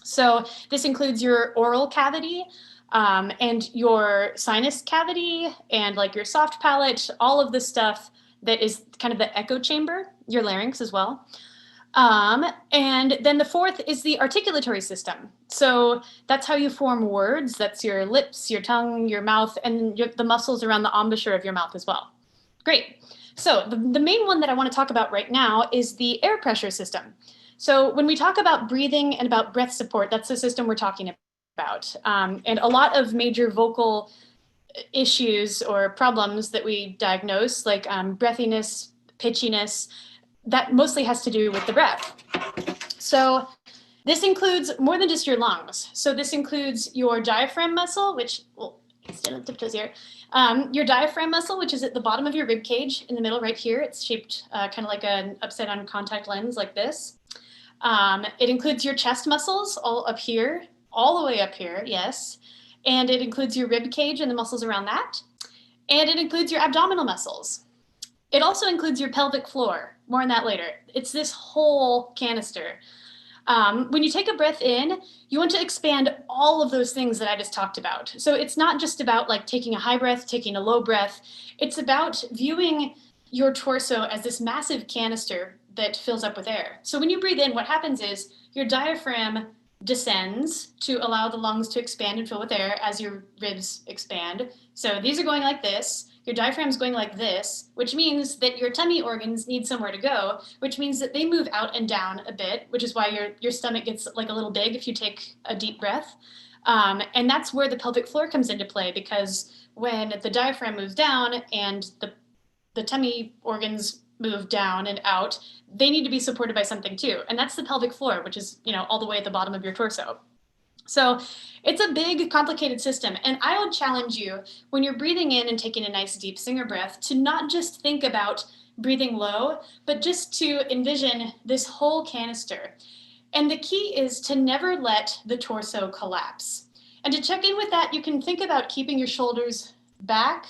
So this includes your oral cavity and your sinus cavity and like your soft palate, all of the stuff that is kind of the echo chamber, your larynx as well. And then the 4th is the articulatory system. So that's how you form words. That's your lips, your tongue, your mouth, and the muscles around the embouchure of your mouth as well. Great. So the main one that I want to talk about right now is the air pressure system. So when we talk about breathing and about breath support, that's the system we're talking about. And a lot of major vocal issues or problems that we diagnose, like breathiness, pitchiness, that mostly has to do with the breath. So this includes more than just your lungs. So this includes your diaphragm muscle, which, well, stand on tiptoes here. Your diaphragm muscle, which is at the bottom of your rib cage in the middle right here. It's shaped kind of like an upside down contact lens like this. It includes your chest muscles all up here, all the way up here, yes. And it includes your rib cage and the muscles around that. And it includes your abdominal muscles. It also includes your pelvic floor. More on that later. It's this whole canister. When you take a breath in, you want to expand all of those things that I just talked about. So it's not just about like taking a high breath, taking a low breath. It's about viewing your torso as this massive canister that fills up with air. So when you breathe in, what happens is your diaphragm descends to allow the lungs to expand and fill with air as your ribs expand. So these are going like this. Your diaphragm's going like this, which means that your tummy organs need somewhere to go, which means that they move out and down a bit, which is why your stomach gets like a little big if you take a deep breath. And that's where the pelvic floor comes into play, because when the diaphragm moves down and the tummy organs move down and out, they need to be supported by something too. And that's the pelvic floor, which is, you know, all the way at the bottom of your torso. So it's a big, complicated system. And I would challenge you, when you're breathing in and taking a nice deep singer breath, to not just think about breathing low, but just to envision this whole canister. And the key is to never let the torso collapse. And to check in with that, you can think about keeping your shoulders back,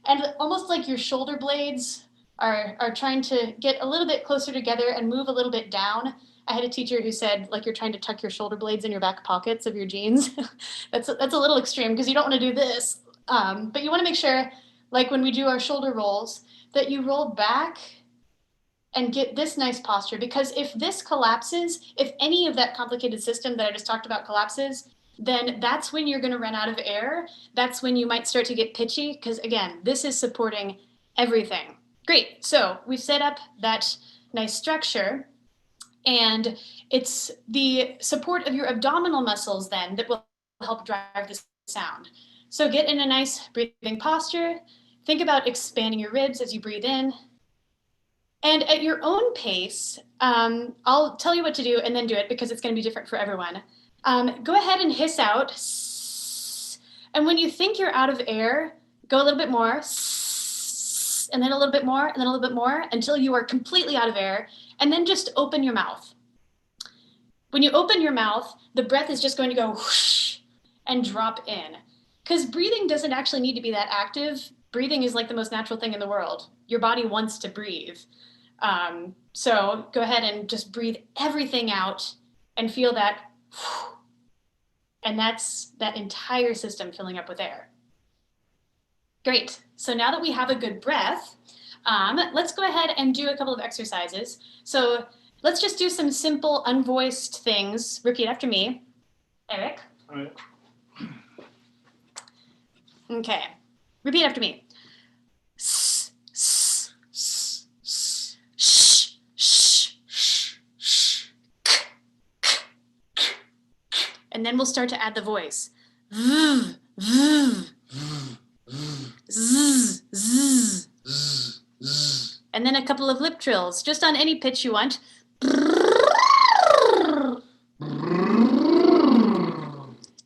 and almost like your shoulder blades are trying to get a little bit closer together and move a little bit down. I had a teacher who said, like, you're trying to tuck your shoulder blades in your back pockets of your jeans. That's a little extreme because you don't want to do this. But you want to make sure, like when we do our shoulder rolls, that you roll back and get this nice posture. Because if this collapses, if any of that complicated system that I just talked about collapses, then that's when you're going to run out of air. That's when you might start to get pitchy. Because again, this is supporting everything. Great. So we've set up that nice structure, and it's the support of your abdominal muscles then that will help drive the sound. So get in a nice breathing posture. Think about expanding your ribs as you breathe in. And at your own pace, I'll tell you what to do and then do it because it's going to be different for everyone. Go ahead and hiss out. And when you think you're out of air, go a little bit more. And then a little bit more, and then a little bit more, until you are completely out of air. And then just open your mouth. When you open your mouth, the breath is just going to go whoosh and drop in. Because breathing doesn't actually need to be that active. Breathing is like the most natural thing in the world. Your body wants to breathe. So go ahead and just breathe everything out and feel that. And that's that entire system filling up with air. Great. So now that we have a good breath, let's go ahead and do a couple of exercises. So let's just do some simple unvoiced things. Repeat after me. Eric. All right. Okay. Repeat after me. And then we'll start to add the voice. And then a couple of lip trills, just on any pitch you want.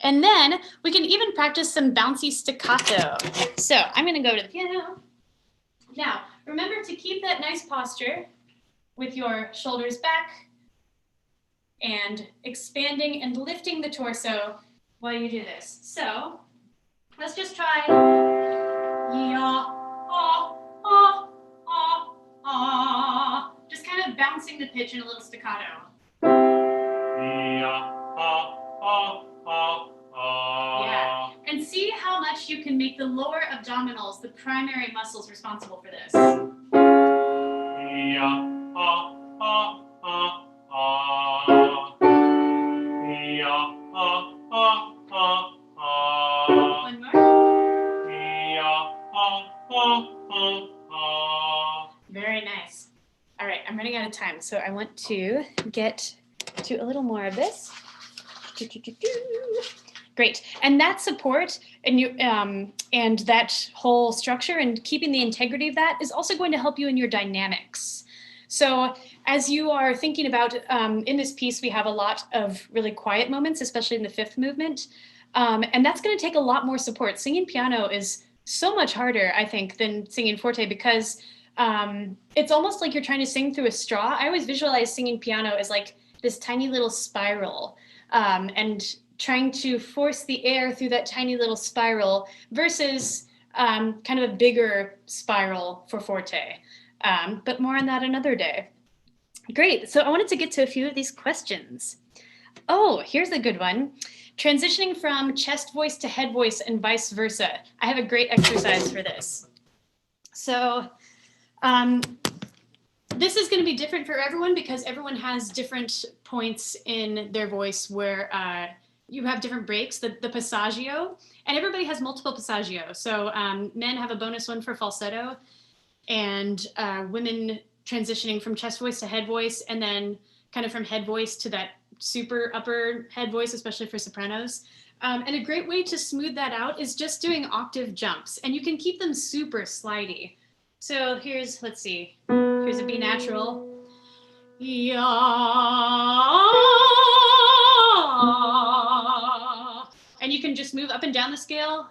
And then we can even practice some bouncy staccato. So I'm going to go to the piano. Now, remember to keep that nice posture with your shoulders back and expanding and lifting the torso while you do this. So let's just try. Just kind of bouncing the pitch in a little staccato. Yeah, and see how much you can make the lower abdominals the primary muscles responsible for this. One more. Very nice. All right, I'm running out of time, so I want to get to a little more of this. Great, and that support and you and that whole structure and keeping the integrity of that is also going to help you in your dynamics. So as you are thinking about, in this piece, we have a lot of really quiet moments, especially in the fifth movement, and that's going to take a lot more support. Singing piano is so much harder, I think, than singing forte because it's almost like you're trying to sing through a straw. I always visualize singing piano as like this tiny little spiral, and trying to force the air through that tiny little spiral versus kind of a bigger spiral for forte. But more on that another day. Great, so I wanted to get to a few of these questions. Oh, here's a good one. Transitioning from chest voice to head voice and vice versa. I have a great exercise for this. So this is going to be different for everyone because everyone has different points in their voice where you have different breaks, the passaggio, and everybody has multiple passaggio. So men have a bonus one for falsetto, and women transitioning from chest voice to head voice, and then kind of from head voice to that super upper head voice, especially for sopranos. And a great way to smooth that out is just doing octave jumps, and you can keep them super slidey. So here's, let's see, here's a B natural. Yeah. And you can just move up and down the scale.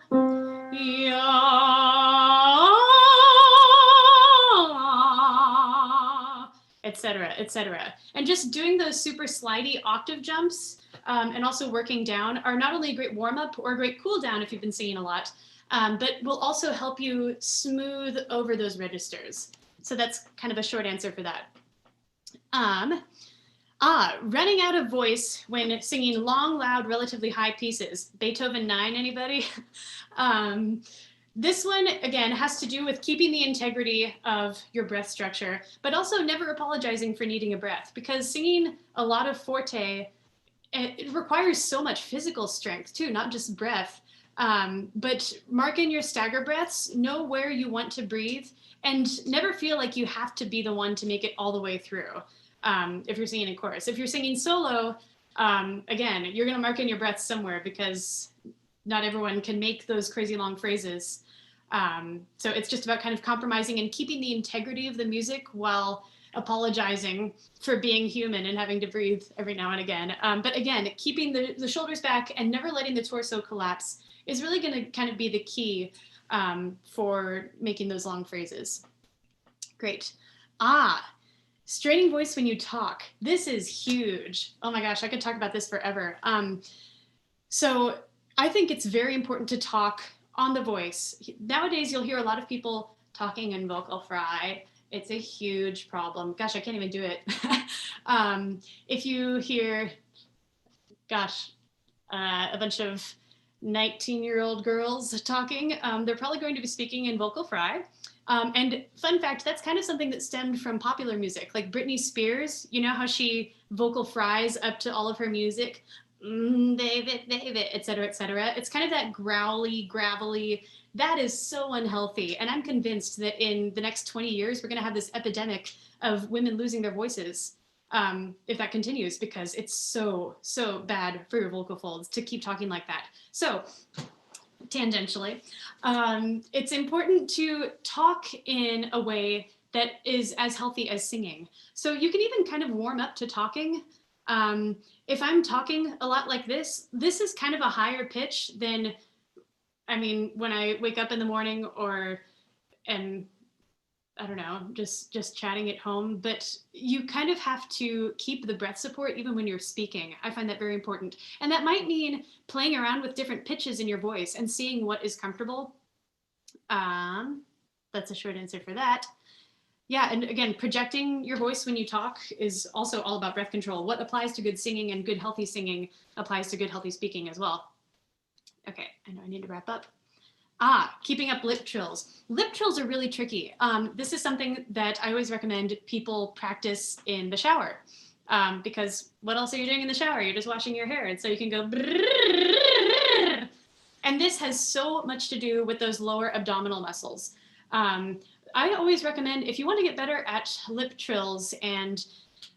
Etc., etc. And just doing those super slidey octave jumps and also working down are not only a great warm-up or a great cool down if you've been singing a lot, but will also help you smooth over those registers. So that's kind of a short answer for that. Running out of voice when singing long, loud, relatively high pieces. Beethoven 9, anybody? This one, again, has to do with keeping the integrity of your breath structure, but also never apologizing for needing a breath, because singing a lot of forte, it requires so much physical strength too, not just breath. But mark in your stagger breaths, know where you want to breathe, and never feel like you have to be the one to make it all the way through. If you're singing in chorus, if you're singing solo, again, you're going to mark in your breaths somewhere because not everyone can make those crazy long phrases. So it's just about kind of compromising and keeping the integrity of the music while apologizing for being human and having to breathe every now and again. But again, keeping the shoulders back and never letting the torso collapse is really going to kind of be the key for making those long phrases. Great. Straining voice when you talk. This is huge. Oh my gosh, I could talk about this forever. So I think it's very important to talk on the voice. Nowadays, you'll hear a lot of people talking in vocal fry. It's a huge problem. Gosh, I can't even do it. If you hear, gosh, a bunch of 19-year-old girls talking, they're probably going to be speaking in vocal fry. And fun fact, that's kind of something that stemmed from popular music, like Britney Spears. You know how she vocal fries up to all of her music? Baby, et cetera, et cetera. It's kind of that growly, gravelly. That is so unhealthy. And I'm convinced that in the next 20 years, we're going to have this epidemic of women losing their voices if that continues, because it's so, so bad for your vocal folds to keep talking like that. So tangentially, it's important to talk in a way that is as healthy as singing. So you can even kind of warm up to talking. If I'm talking a lot like this is kind of a higher pitch than, I mean, when I wake up in the morning or am, I don't know, just chatting at home, but you kind of have to keep the breath support even when you're speaking. I find that very important. And that might mean playing around with different pitches in your voice and seeing what is comfortable. That's a short answer for that. Yeah, and again, projecting your voice when you talk is also all about breath control. What applies to good singing and good healthy singing applies to good healthy speaking as well. Okay, I know I need to wrap up. Keeping up lip trills. Lip trills are really tricky. This is something that I always recommend people practice in the shower, because what else are you doing in the shower? You're just washing your hair, and so you can go brrrr, and this has so much to do with those lower abdominal muscles. I always recommend, if you want to get better at lip trills and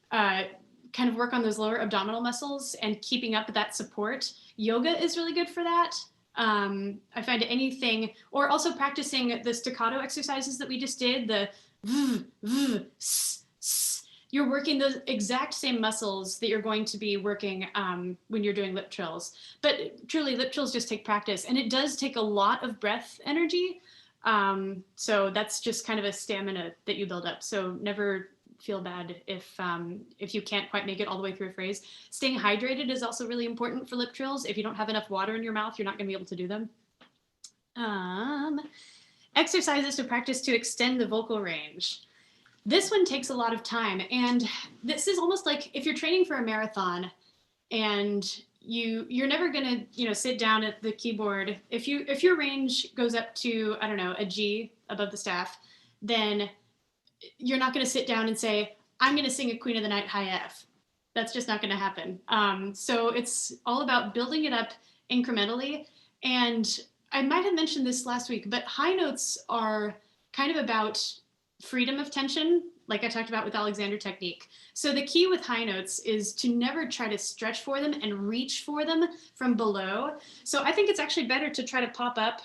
kind of work on those lower abdominal muscles and keeping up that support, yoga is really good for that. I find anything, or also practicing the staccato exercises that we just did, the v, v, s, s. You're working those exact same muscles that you're going to be working when you're doing lip trills. But truly, lip trills just take practice, and it does take a lot of breath energy. So that's just kind of a stamina that you build up. So never feel bad if you can't quite make it all the way through a phrase. Staying hydrated is also really important for lip trills. If you don't have enough water in your mouth, you're not going to be able to do them. Exercises to practice to extend the vocal range. This one takes a lot of time, and this is almost like if you're training for a marathon and you're never going to sit down at the keyboard. If your range goes up to, I don't know, a G above the staff, then you're not going to sit down and say, I'm going to sing a Queen of the Night high F. That's just not going to happen. So it's all about building it up incrementally. And I might have mentioned this last week, but high notes are kind of about freedom of tension, like I talked about with Alexander technique. So the key with high notes is to never try to stretch for them and reach for them from below. So I think it's actually better to try to pop up,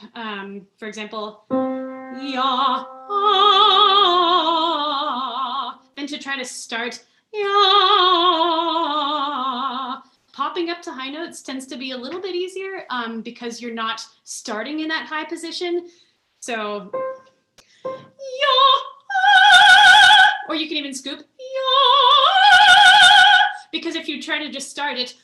for example, ya, than to try to start ya. Popping up to high notes tends to be a little bit easier because you're not starting in that high position. So ya, or you can even scoop because if you try to just start it,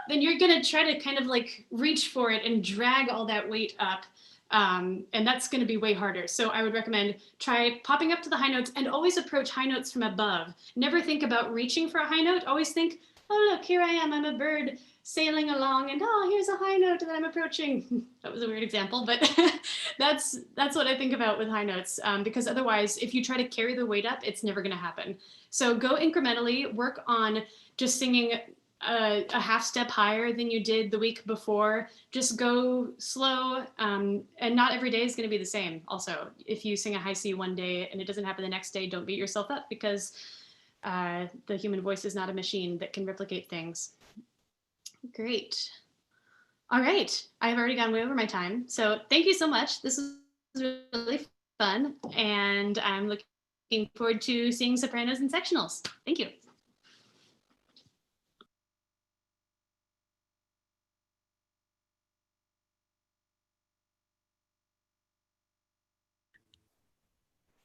then you're going to try to kind of like reach for it and drag all that weight up. And that's going to be way harder. So I would recommend try popping up to the high notes and always approach high notes from above. Never think about reaching for a high note. Always think, oh, look, here I am. I'm a bird sailing along and oh, here's a high note that I'm approaching. That was a weird example, but that's what I think about with high notes, because otherwise, if you try to carry the weight up, it's never going to happen. So go incrementally, work on just singing a half step higher than you did the week before. Just go slow, and not every day is going to be the same. Also, if you sing a high C one day and it doesn't happen the next day, don't beat yourself up, because the human voice is not a machine that can replicate things. Great. All right, I've already gone way over my time. So thank you so much. This was really fun, and I'm looking forward to seeing sopranos and sectionals. Thank you.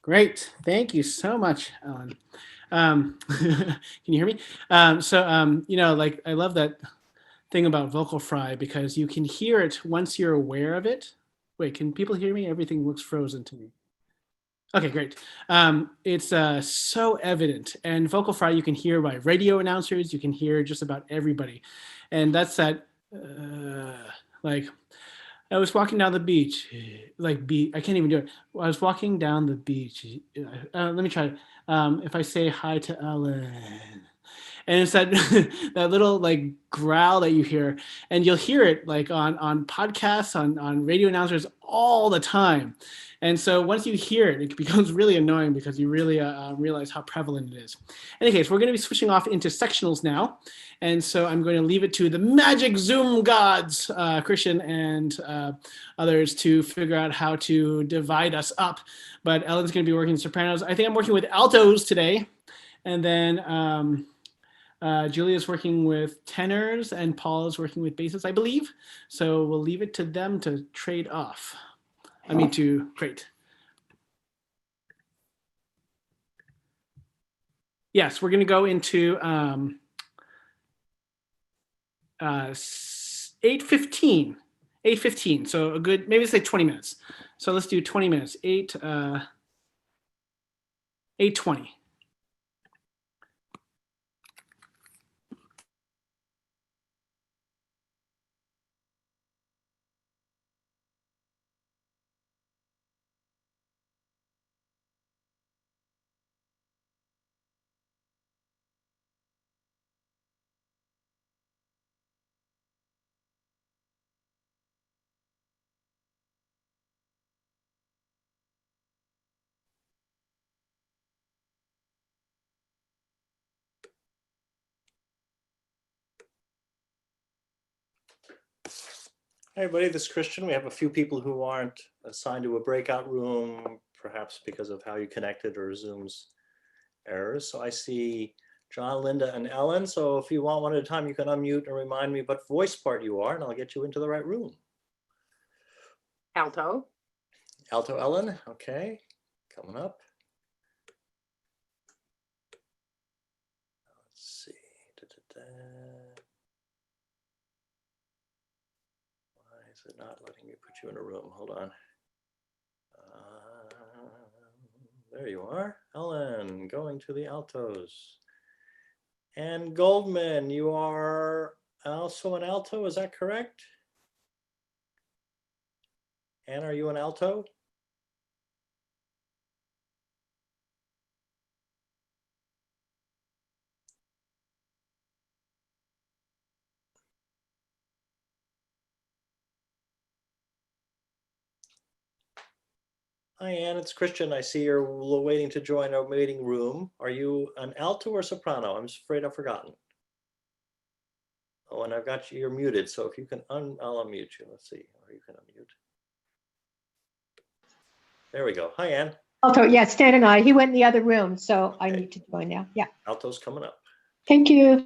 Great. Thank you so much, Ellen. Can you hear me? You know, like, I love that thing about vocal fry, because you can hear it once you're aware of it. Wait, can people hear me? Everything looks frozen to me. Okay, great. It's so evident. And vocal fry you can hear by radio announcers. You can hear just about everybody. And that's that, like, I was walking down the beach, I can't even do it. I was walking down the beach. Let me try. If I say hi to Ellen, and it's that that little like growl that you hear, and you'll hear it like on podcasts, on radio announcers all the time. And so once you hear it, it becomes really annoying, because you really realize how prevalent it is. In any case, we're going to be switching off into sectionals now. And so I'm going to leave it to the magic Zoom gods, Christian and others, to figure out how to divide us up. But Ellen's going to be working sopranos. I think I'm working with altos today. And then Julia's working with tenors, and Paul is working with basses, I believe. So we'll leave it to them to trade off. Great. Yes, we're going to go into 8:15. 8:15. So a good, maybe say 20 minutes. So let's do 20 minutes. 8:20. Hey everybody, this is Christian. We have a few people who aren't assigned to a breakout room, perhaps because of how you connected or Zoom's errors. So I see John, Linda, and Ellen. So if you want one at a time, you can unmute and remind me what voice part you are, and I'll get you into the right room. Alto. Alto Ellen, okay, coming up. Let's see. Why is it not letting me put you in a room? Hold on. There you are. Ellen, going to the altos. And Goldman, you are also an alto, is that correct? Anne, are you an alto? Hi, Anne, it's Christian. I see you're waiting to join our waiting room. Are you an alto or soprano? I'm afraid I've forgotten. Oh, and I've got you, you're muted. So if you can, I'll unmute you. Let's see, or you can unmute. There we go. Hi, Anne. Alto, yeah, Stan and I. He went in the other room, so I need to join now. Yeah. Alto's coming up. Thank you.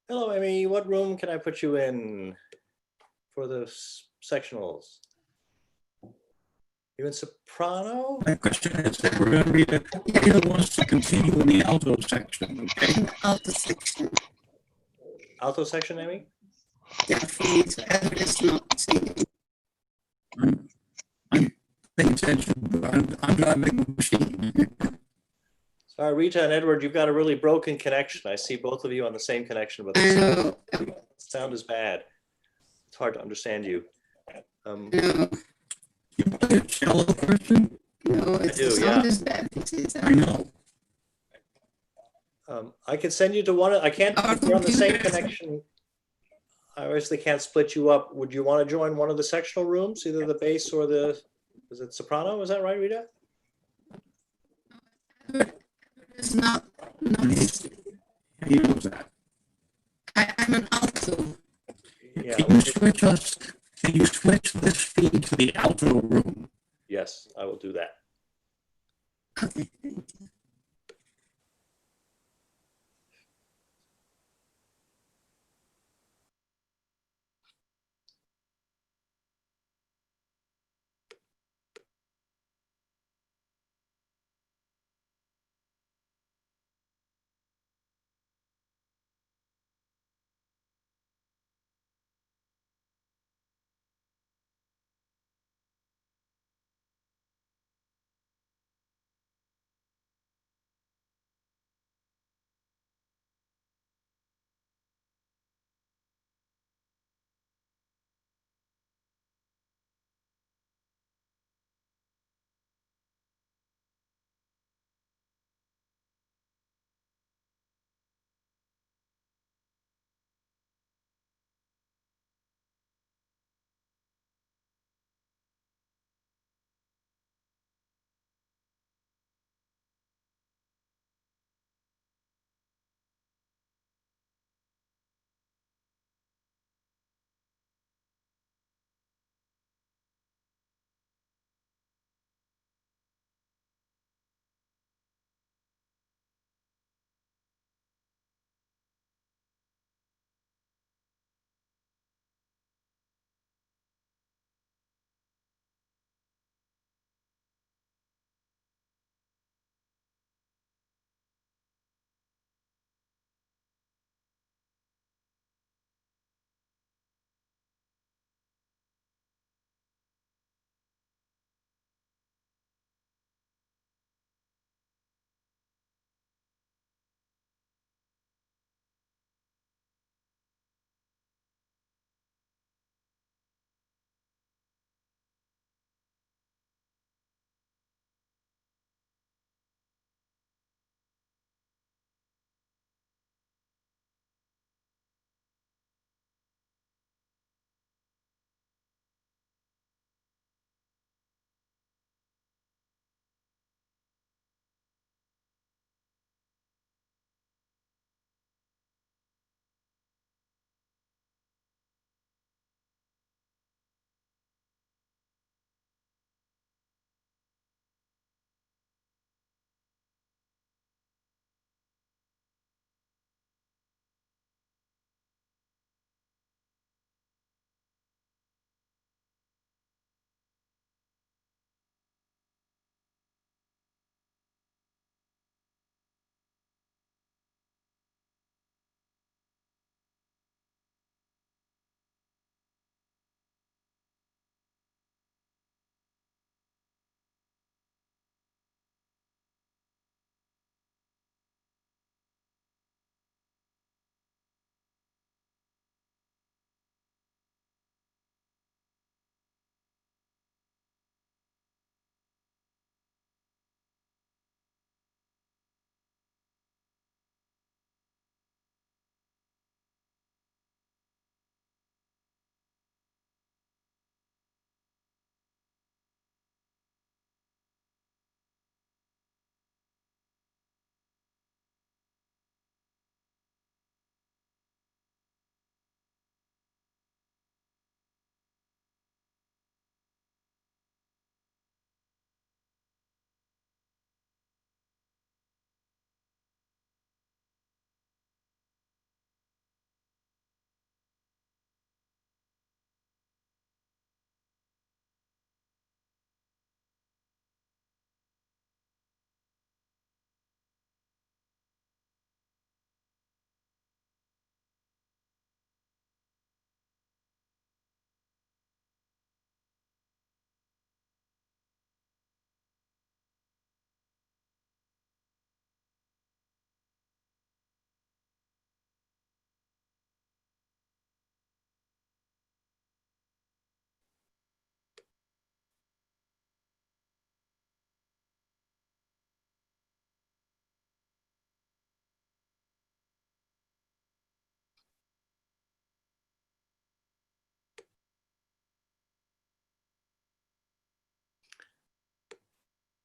Hello, Amy. What room can I put you in for the sectionals? You in soprano? My question is that we're gonna read it. Ada wants to continue in the alto section, okay? Alto section. Alto section, Amy? Yeah, please. Edward is not singing. I'm paying attention, but I'm driving the machine. Sorry, Rita and Edward, you've got a really broken connection. I see both of you on the same connection, but I the know. sound is bad. It's hard to understand you. No, You play a cello person? no, it's do, the sound yeah. is bad. It is, I know. I can send you to one. I can't. Our If you're on the same computers. connection, I obviously can't split you up. Would you want to join one of the sectional rooms, either the bass or the? Is it soprano? Is that right, Rita? It's not He knows that. I'm an alto. Yeah. Can you switch us? Can you switch this feed to the alto room? Yes, I will do that. Okay.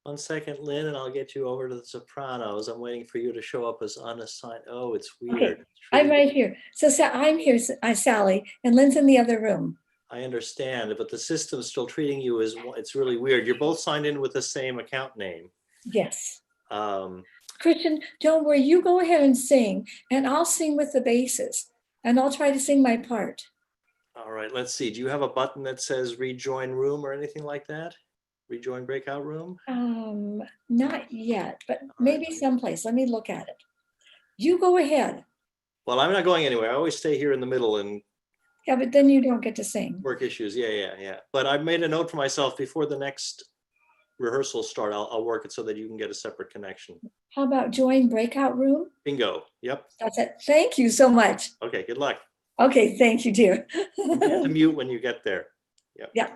1 second, Lynn, and I'll get you over to the sopranos. I'm waiting for you to show up as unassigned. Oh, it's weird. It's I'm really- right here. So I'm here, Sally, and Lynn's in the other room. I understand, but the system's still treating you as, it's really weird. You're both signed in with the same account name. Yes. Um, Christian, don't worry. You go ahead and sing, and I'll sing with the basses, and I'll try to sing my part. all right, let's see. Do you have a button that says rejoin room or anything like that? Rejoin breakout room? Not yet, but maybe someplace. Let me look at it. You go ahead. Well, I'm not going anywhere. I always stay here in the middle and Yeah, but then you don't get to sing. work issues. Yeah. But I made a note for myself before the next rehearsals start. I'll work it so that you can get a separate connection. How about join breakout room? Bingo. Yep. That's it. Thank you so much. Okay, good luck. Okay, thank you, dear. To mute when you get there. Yep. Yeah.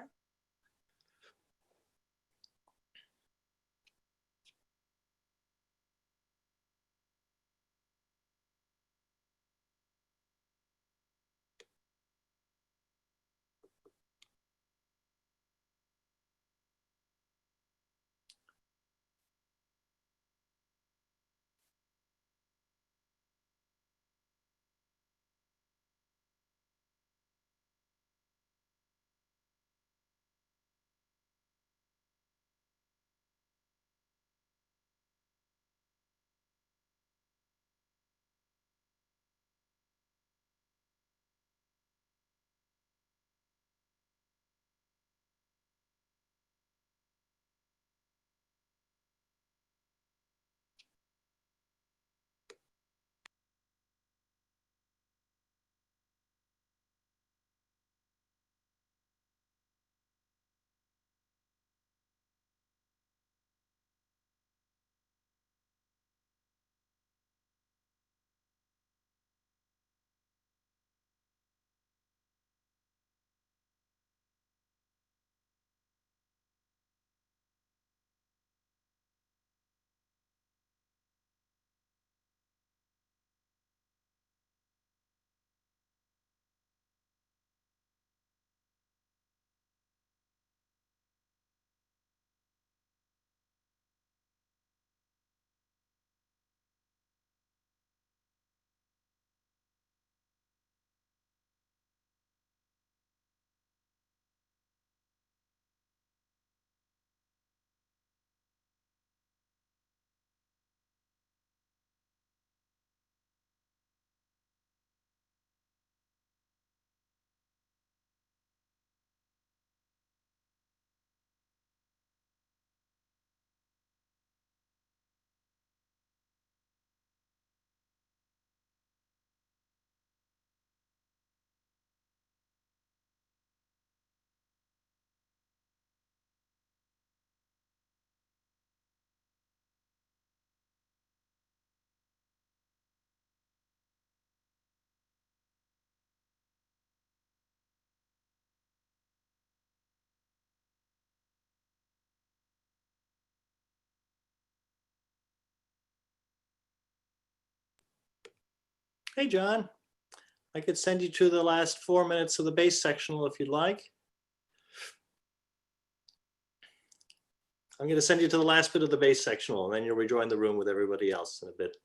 Hey, John. I could send you to the last 4 minutes of the bass sectional if you'd like. I'm going to send you to the last bit of the bass sectional, and then you'll rejoin the room with everybody else in a bit.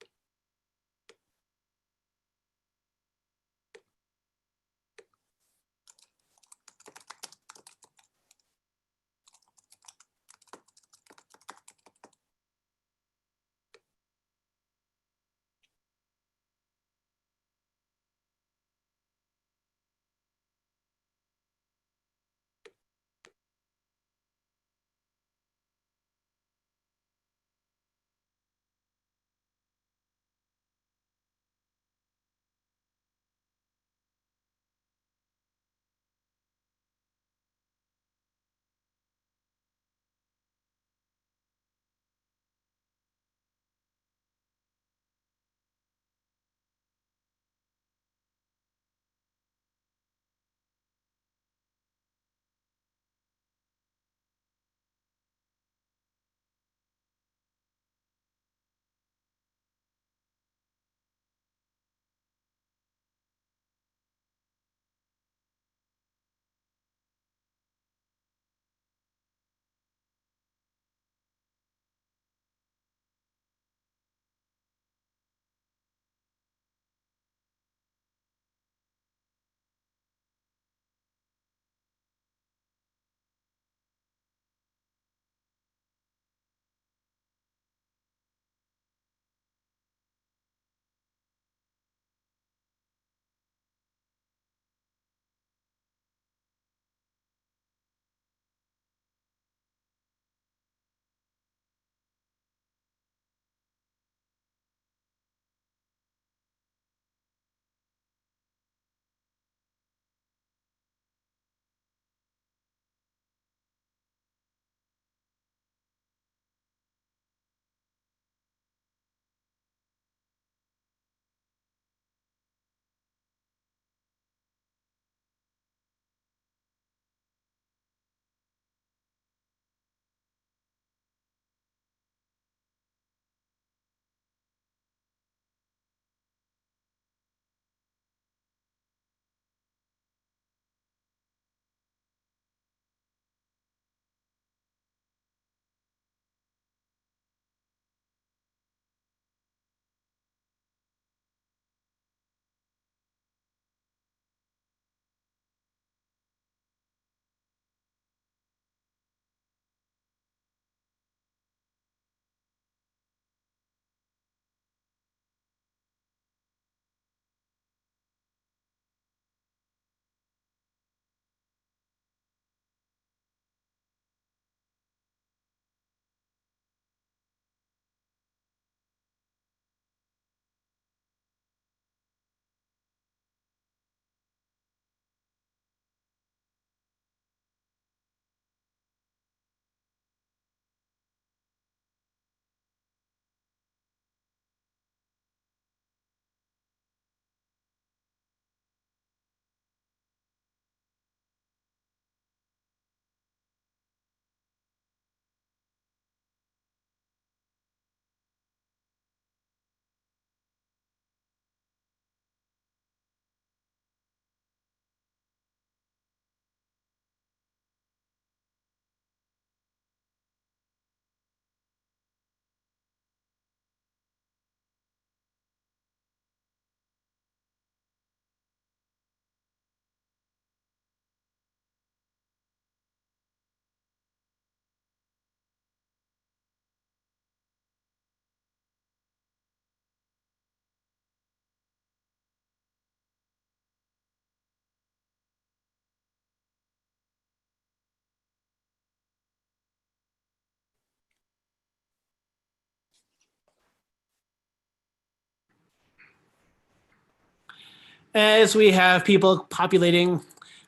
As we have people populating,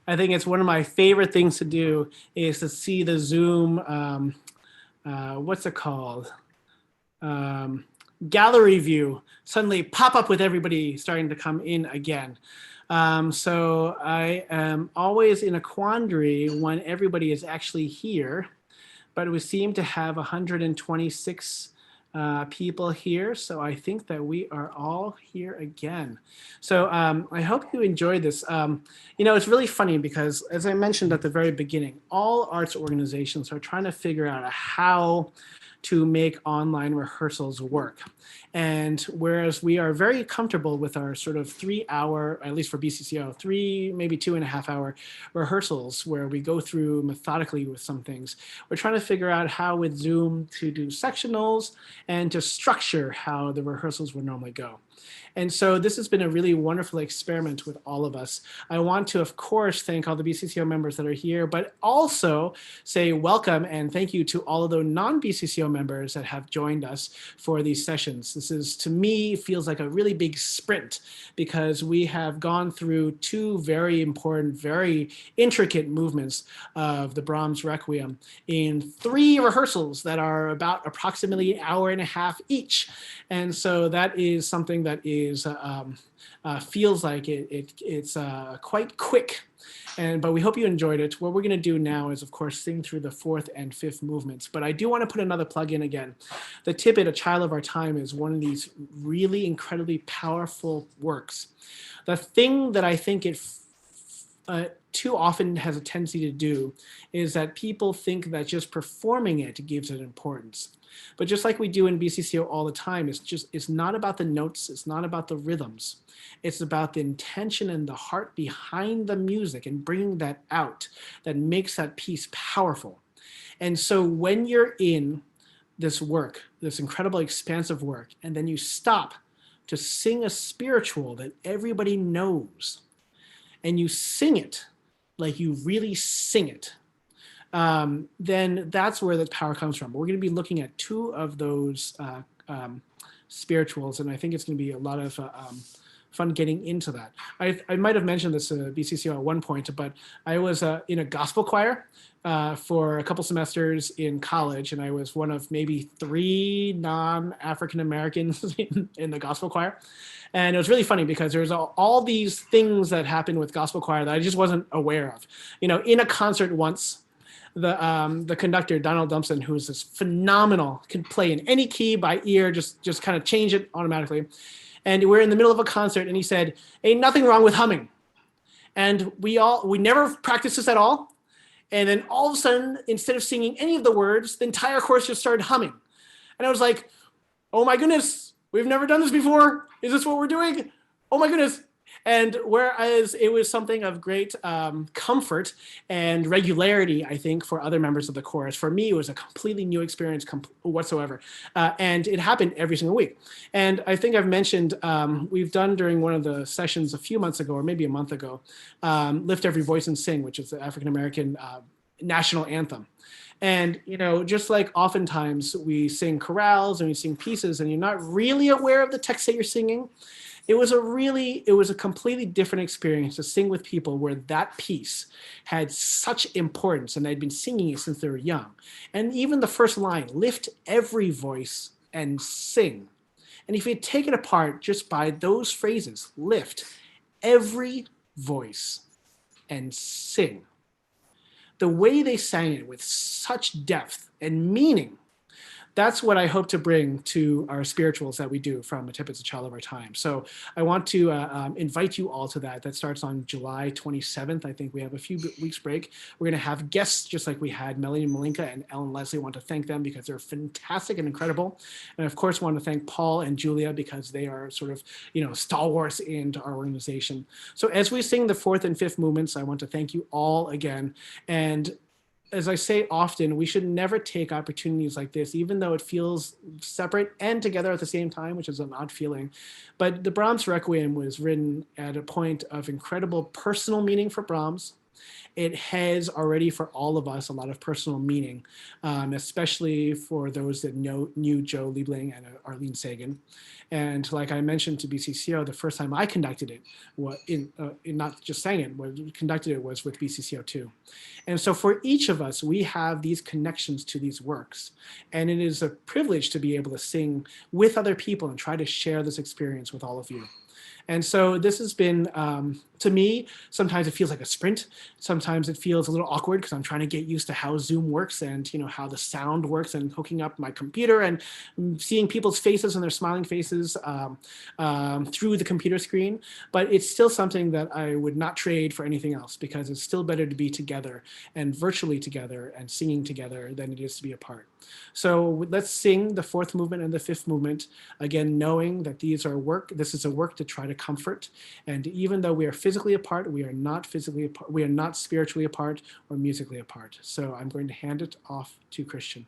I think it's one of my favorite things to do is to see the Zoom, what's it called? Gallery view suddenly pop up with everybody starting to come in again. So I am always in a quandary when everybody is actually here, but we seem to have 126 people here. So I think that we are all here again. So I hope you enjoyed this. It's really funny because, as I mentioned at the very beginning, all arts organizations are trying to figure out how to make online rehearsals work. And whereas we are very comfortable with our sort of 3 hour, at least for BCCO, 3, maybe 2.5 hour rehearsals where we go through methodically with some things, we're trying to figure out how with Zoom to do sectionals and to structure how the rehearsals would normally go. And so this has been a really wonderful experiment with all of us. I want to, of course, thank all the BCCO members that are here, but also say welcome and thank you to all of the non-BCCO members that have joined us for these sessions. This is, to me, feels like a really big sprint because we have gone through 2 very important, very intricate movements of the Brahms Requiem in 3 rehearsals that are about approximately an hour and a half each. And so that is something that is feels like it's quite quick. But we hope you enjoyed it. What we're going to do now is, of course, sing through the 4th and 5th movements. But I do want to put another plug in again. The Tippet, A Child of Our Time, is one of these really incredibly powerful works. The thing that I think it too often has a tendency to do is that people think that just performing it gives it importance. But just like we do in BCCO all the time, it's not about the notes, it's not about the rhythms. It's about the intention and the heart behind the music and bringing that out that makes that piece powerful. And so when you're in this work, this incredible expansive work, and then you stop to sing a spiritual that everybody knows, and you sing it like you really sing it, then that's where the power comes from. We're going to be looking at 2 of those spirituals, and I think it's going to be a lot of fun getting into that. I might have mentioned this BCCO at one point, but I was in a gospel choir for a couple semesters in college, and I was one of maybe 3 non-African Americans in the gospel choir. And it was really funny because there's all these things that happen with gospel choir that I just wasn't aware of. In a concert once, the conductor, Donald Dumpson, who's this phenomenal, can play in any key by ear, just kind of change it automatically. And we're in the middle of a concert and he said, "Ain't nothing wrong with humming." And we never practiced this at all. And then all of a sudden, instead of singing any of the words, the entire chorus just started humming. And I was like, oh my goodness, we've never done this before. Is this what we're doing? Oh my goodness. And whereas it was something of great comfort and regularity, I think, for other members of the chorus, for me, it was a completely new experience whatsoever. And it happened every single week. And I think I've mentioned, we've done during one of the sessions a few months ago, or maybe a month ago, Lift Every Voice and Sing, which is the African-American national anthem. And, just like oftentimes we sing chorales and we sing pieces and you're not really aware of the text that you're singing, it was a completely different experience to sing with people where that piece had such importance and they'd been singing it since they were young. And even the first line, lift every voice and sing. And if you take it apart just by those phrases, lift every voice and sing, the way they sang it with such depth and meaning, that's what I hope to bring to our spirituals that we do from A Tippet's A Child of Our Time. So I want to invite you all to that. That starts on July 27th. I think we have a few weeks break. We're going to have guests just like we had Melanie Malinka and Ellen Leslie. I want to thank them because they're fantastic and incredible. And of course, want to thank Paul and Julia because they are sort of, stalwarts into our organization. So as we sing the 4th and 5th movements, I want to thank you all again. And as I say often, we should never take opportunities like this, even though it feels separate and together at the same time, which is an odd feeling. But the Brahms Requiem was written at a point of incredible personal meaning for Brahms, It has already for all of us a lot of personal meaning, especially for those that knew Joe Liebling and Arlene Sagan. And like I mentioned to BCCO, the first time I conducted it, not just sang it, conducted it was with BCCO 2. And so for each of us, we have these connections to these works. And it is a privilege to be able to sing with other people and try to share this experience with all of you. And so this has been, to me, sometimes it feels like a sprint. Sometimes it feels a little awkward because I'm trying to get used to how Zoom works and how the sound works, and hooking up my computer and seeing people's faces and their smiling faces through the computer screen. But it's still something that I would not trade for anything else, because it's still better to be together and virtually together and singing together than it is to be apart. So let's sing the fourth movement and the fifth movement, again, knowing that this is a work to try to comfort. And even though we are physically apart, we are not physically apart, we are not spiritually apart or musically apart. So I'm going to hand it off to Christian.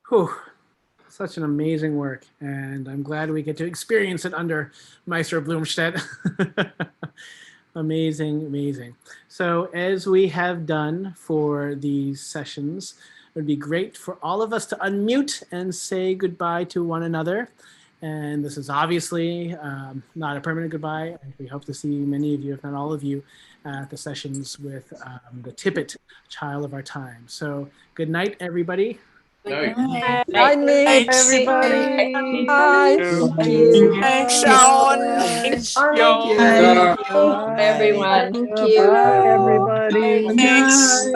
Whew, such an amazing work, and I'm glad we get to experience it under Maestro Blumstedt. Amazing, amazing. So as we have done for these sessions, it would be great for all of us to unmute and say goodbye to one another. And this is obviously not a permanent goodbye. We hope to see many of you, if not all of you, at the sessions with the Tippett Child of Our Time. So good night, everybody. Night. Bye, Ming, everybody. Bye. Thank you. Thanks, Sean. Thanks, Sean. Thank you, everyone. Thank Bye, you. everybody. Thanks.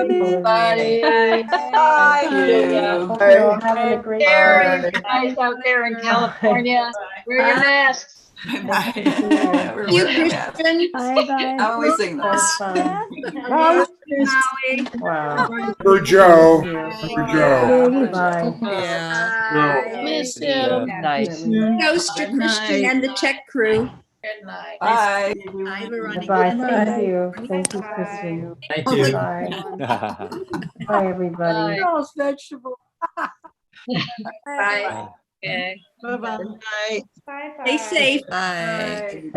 Bye. Bye. You're having a great Very day. nice out there in California. Wear your masks. Bye. You, Christian. Bye-bye. How we sing this? Bye, Maui. Wow. For Joe. For Joe. Bye. Yeah. Miss him. Nice. Toast to Christian and the Czech crew. Bye. Bye, Veronica. Bye. Thank you. Thank you, Kristen. Thank you. Bye. Bye, everybody. Girls, vegetable. Bye. Okay. Bye-bye. Stay safe. Bye.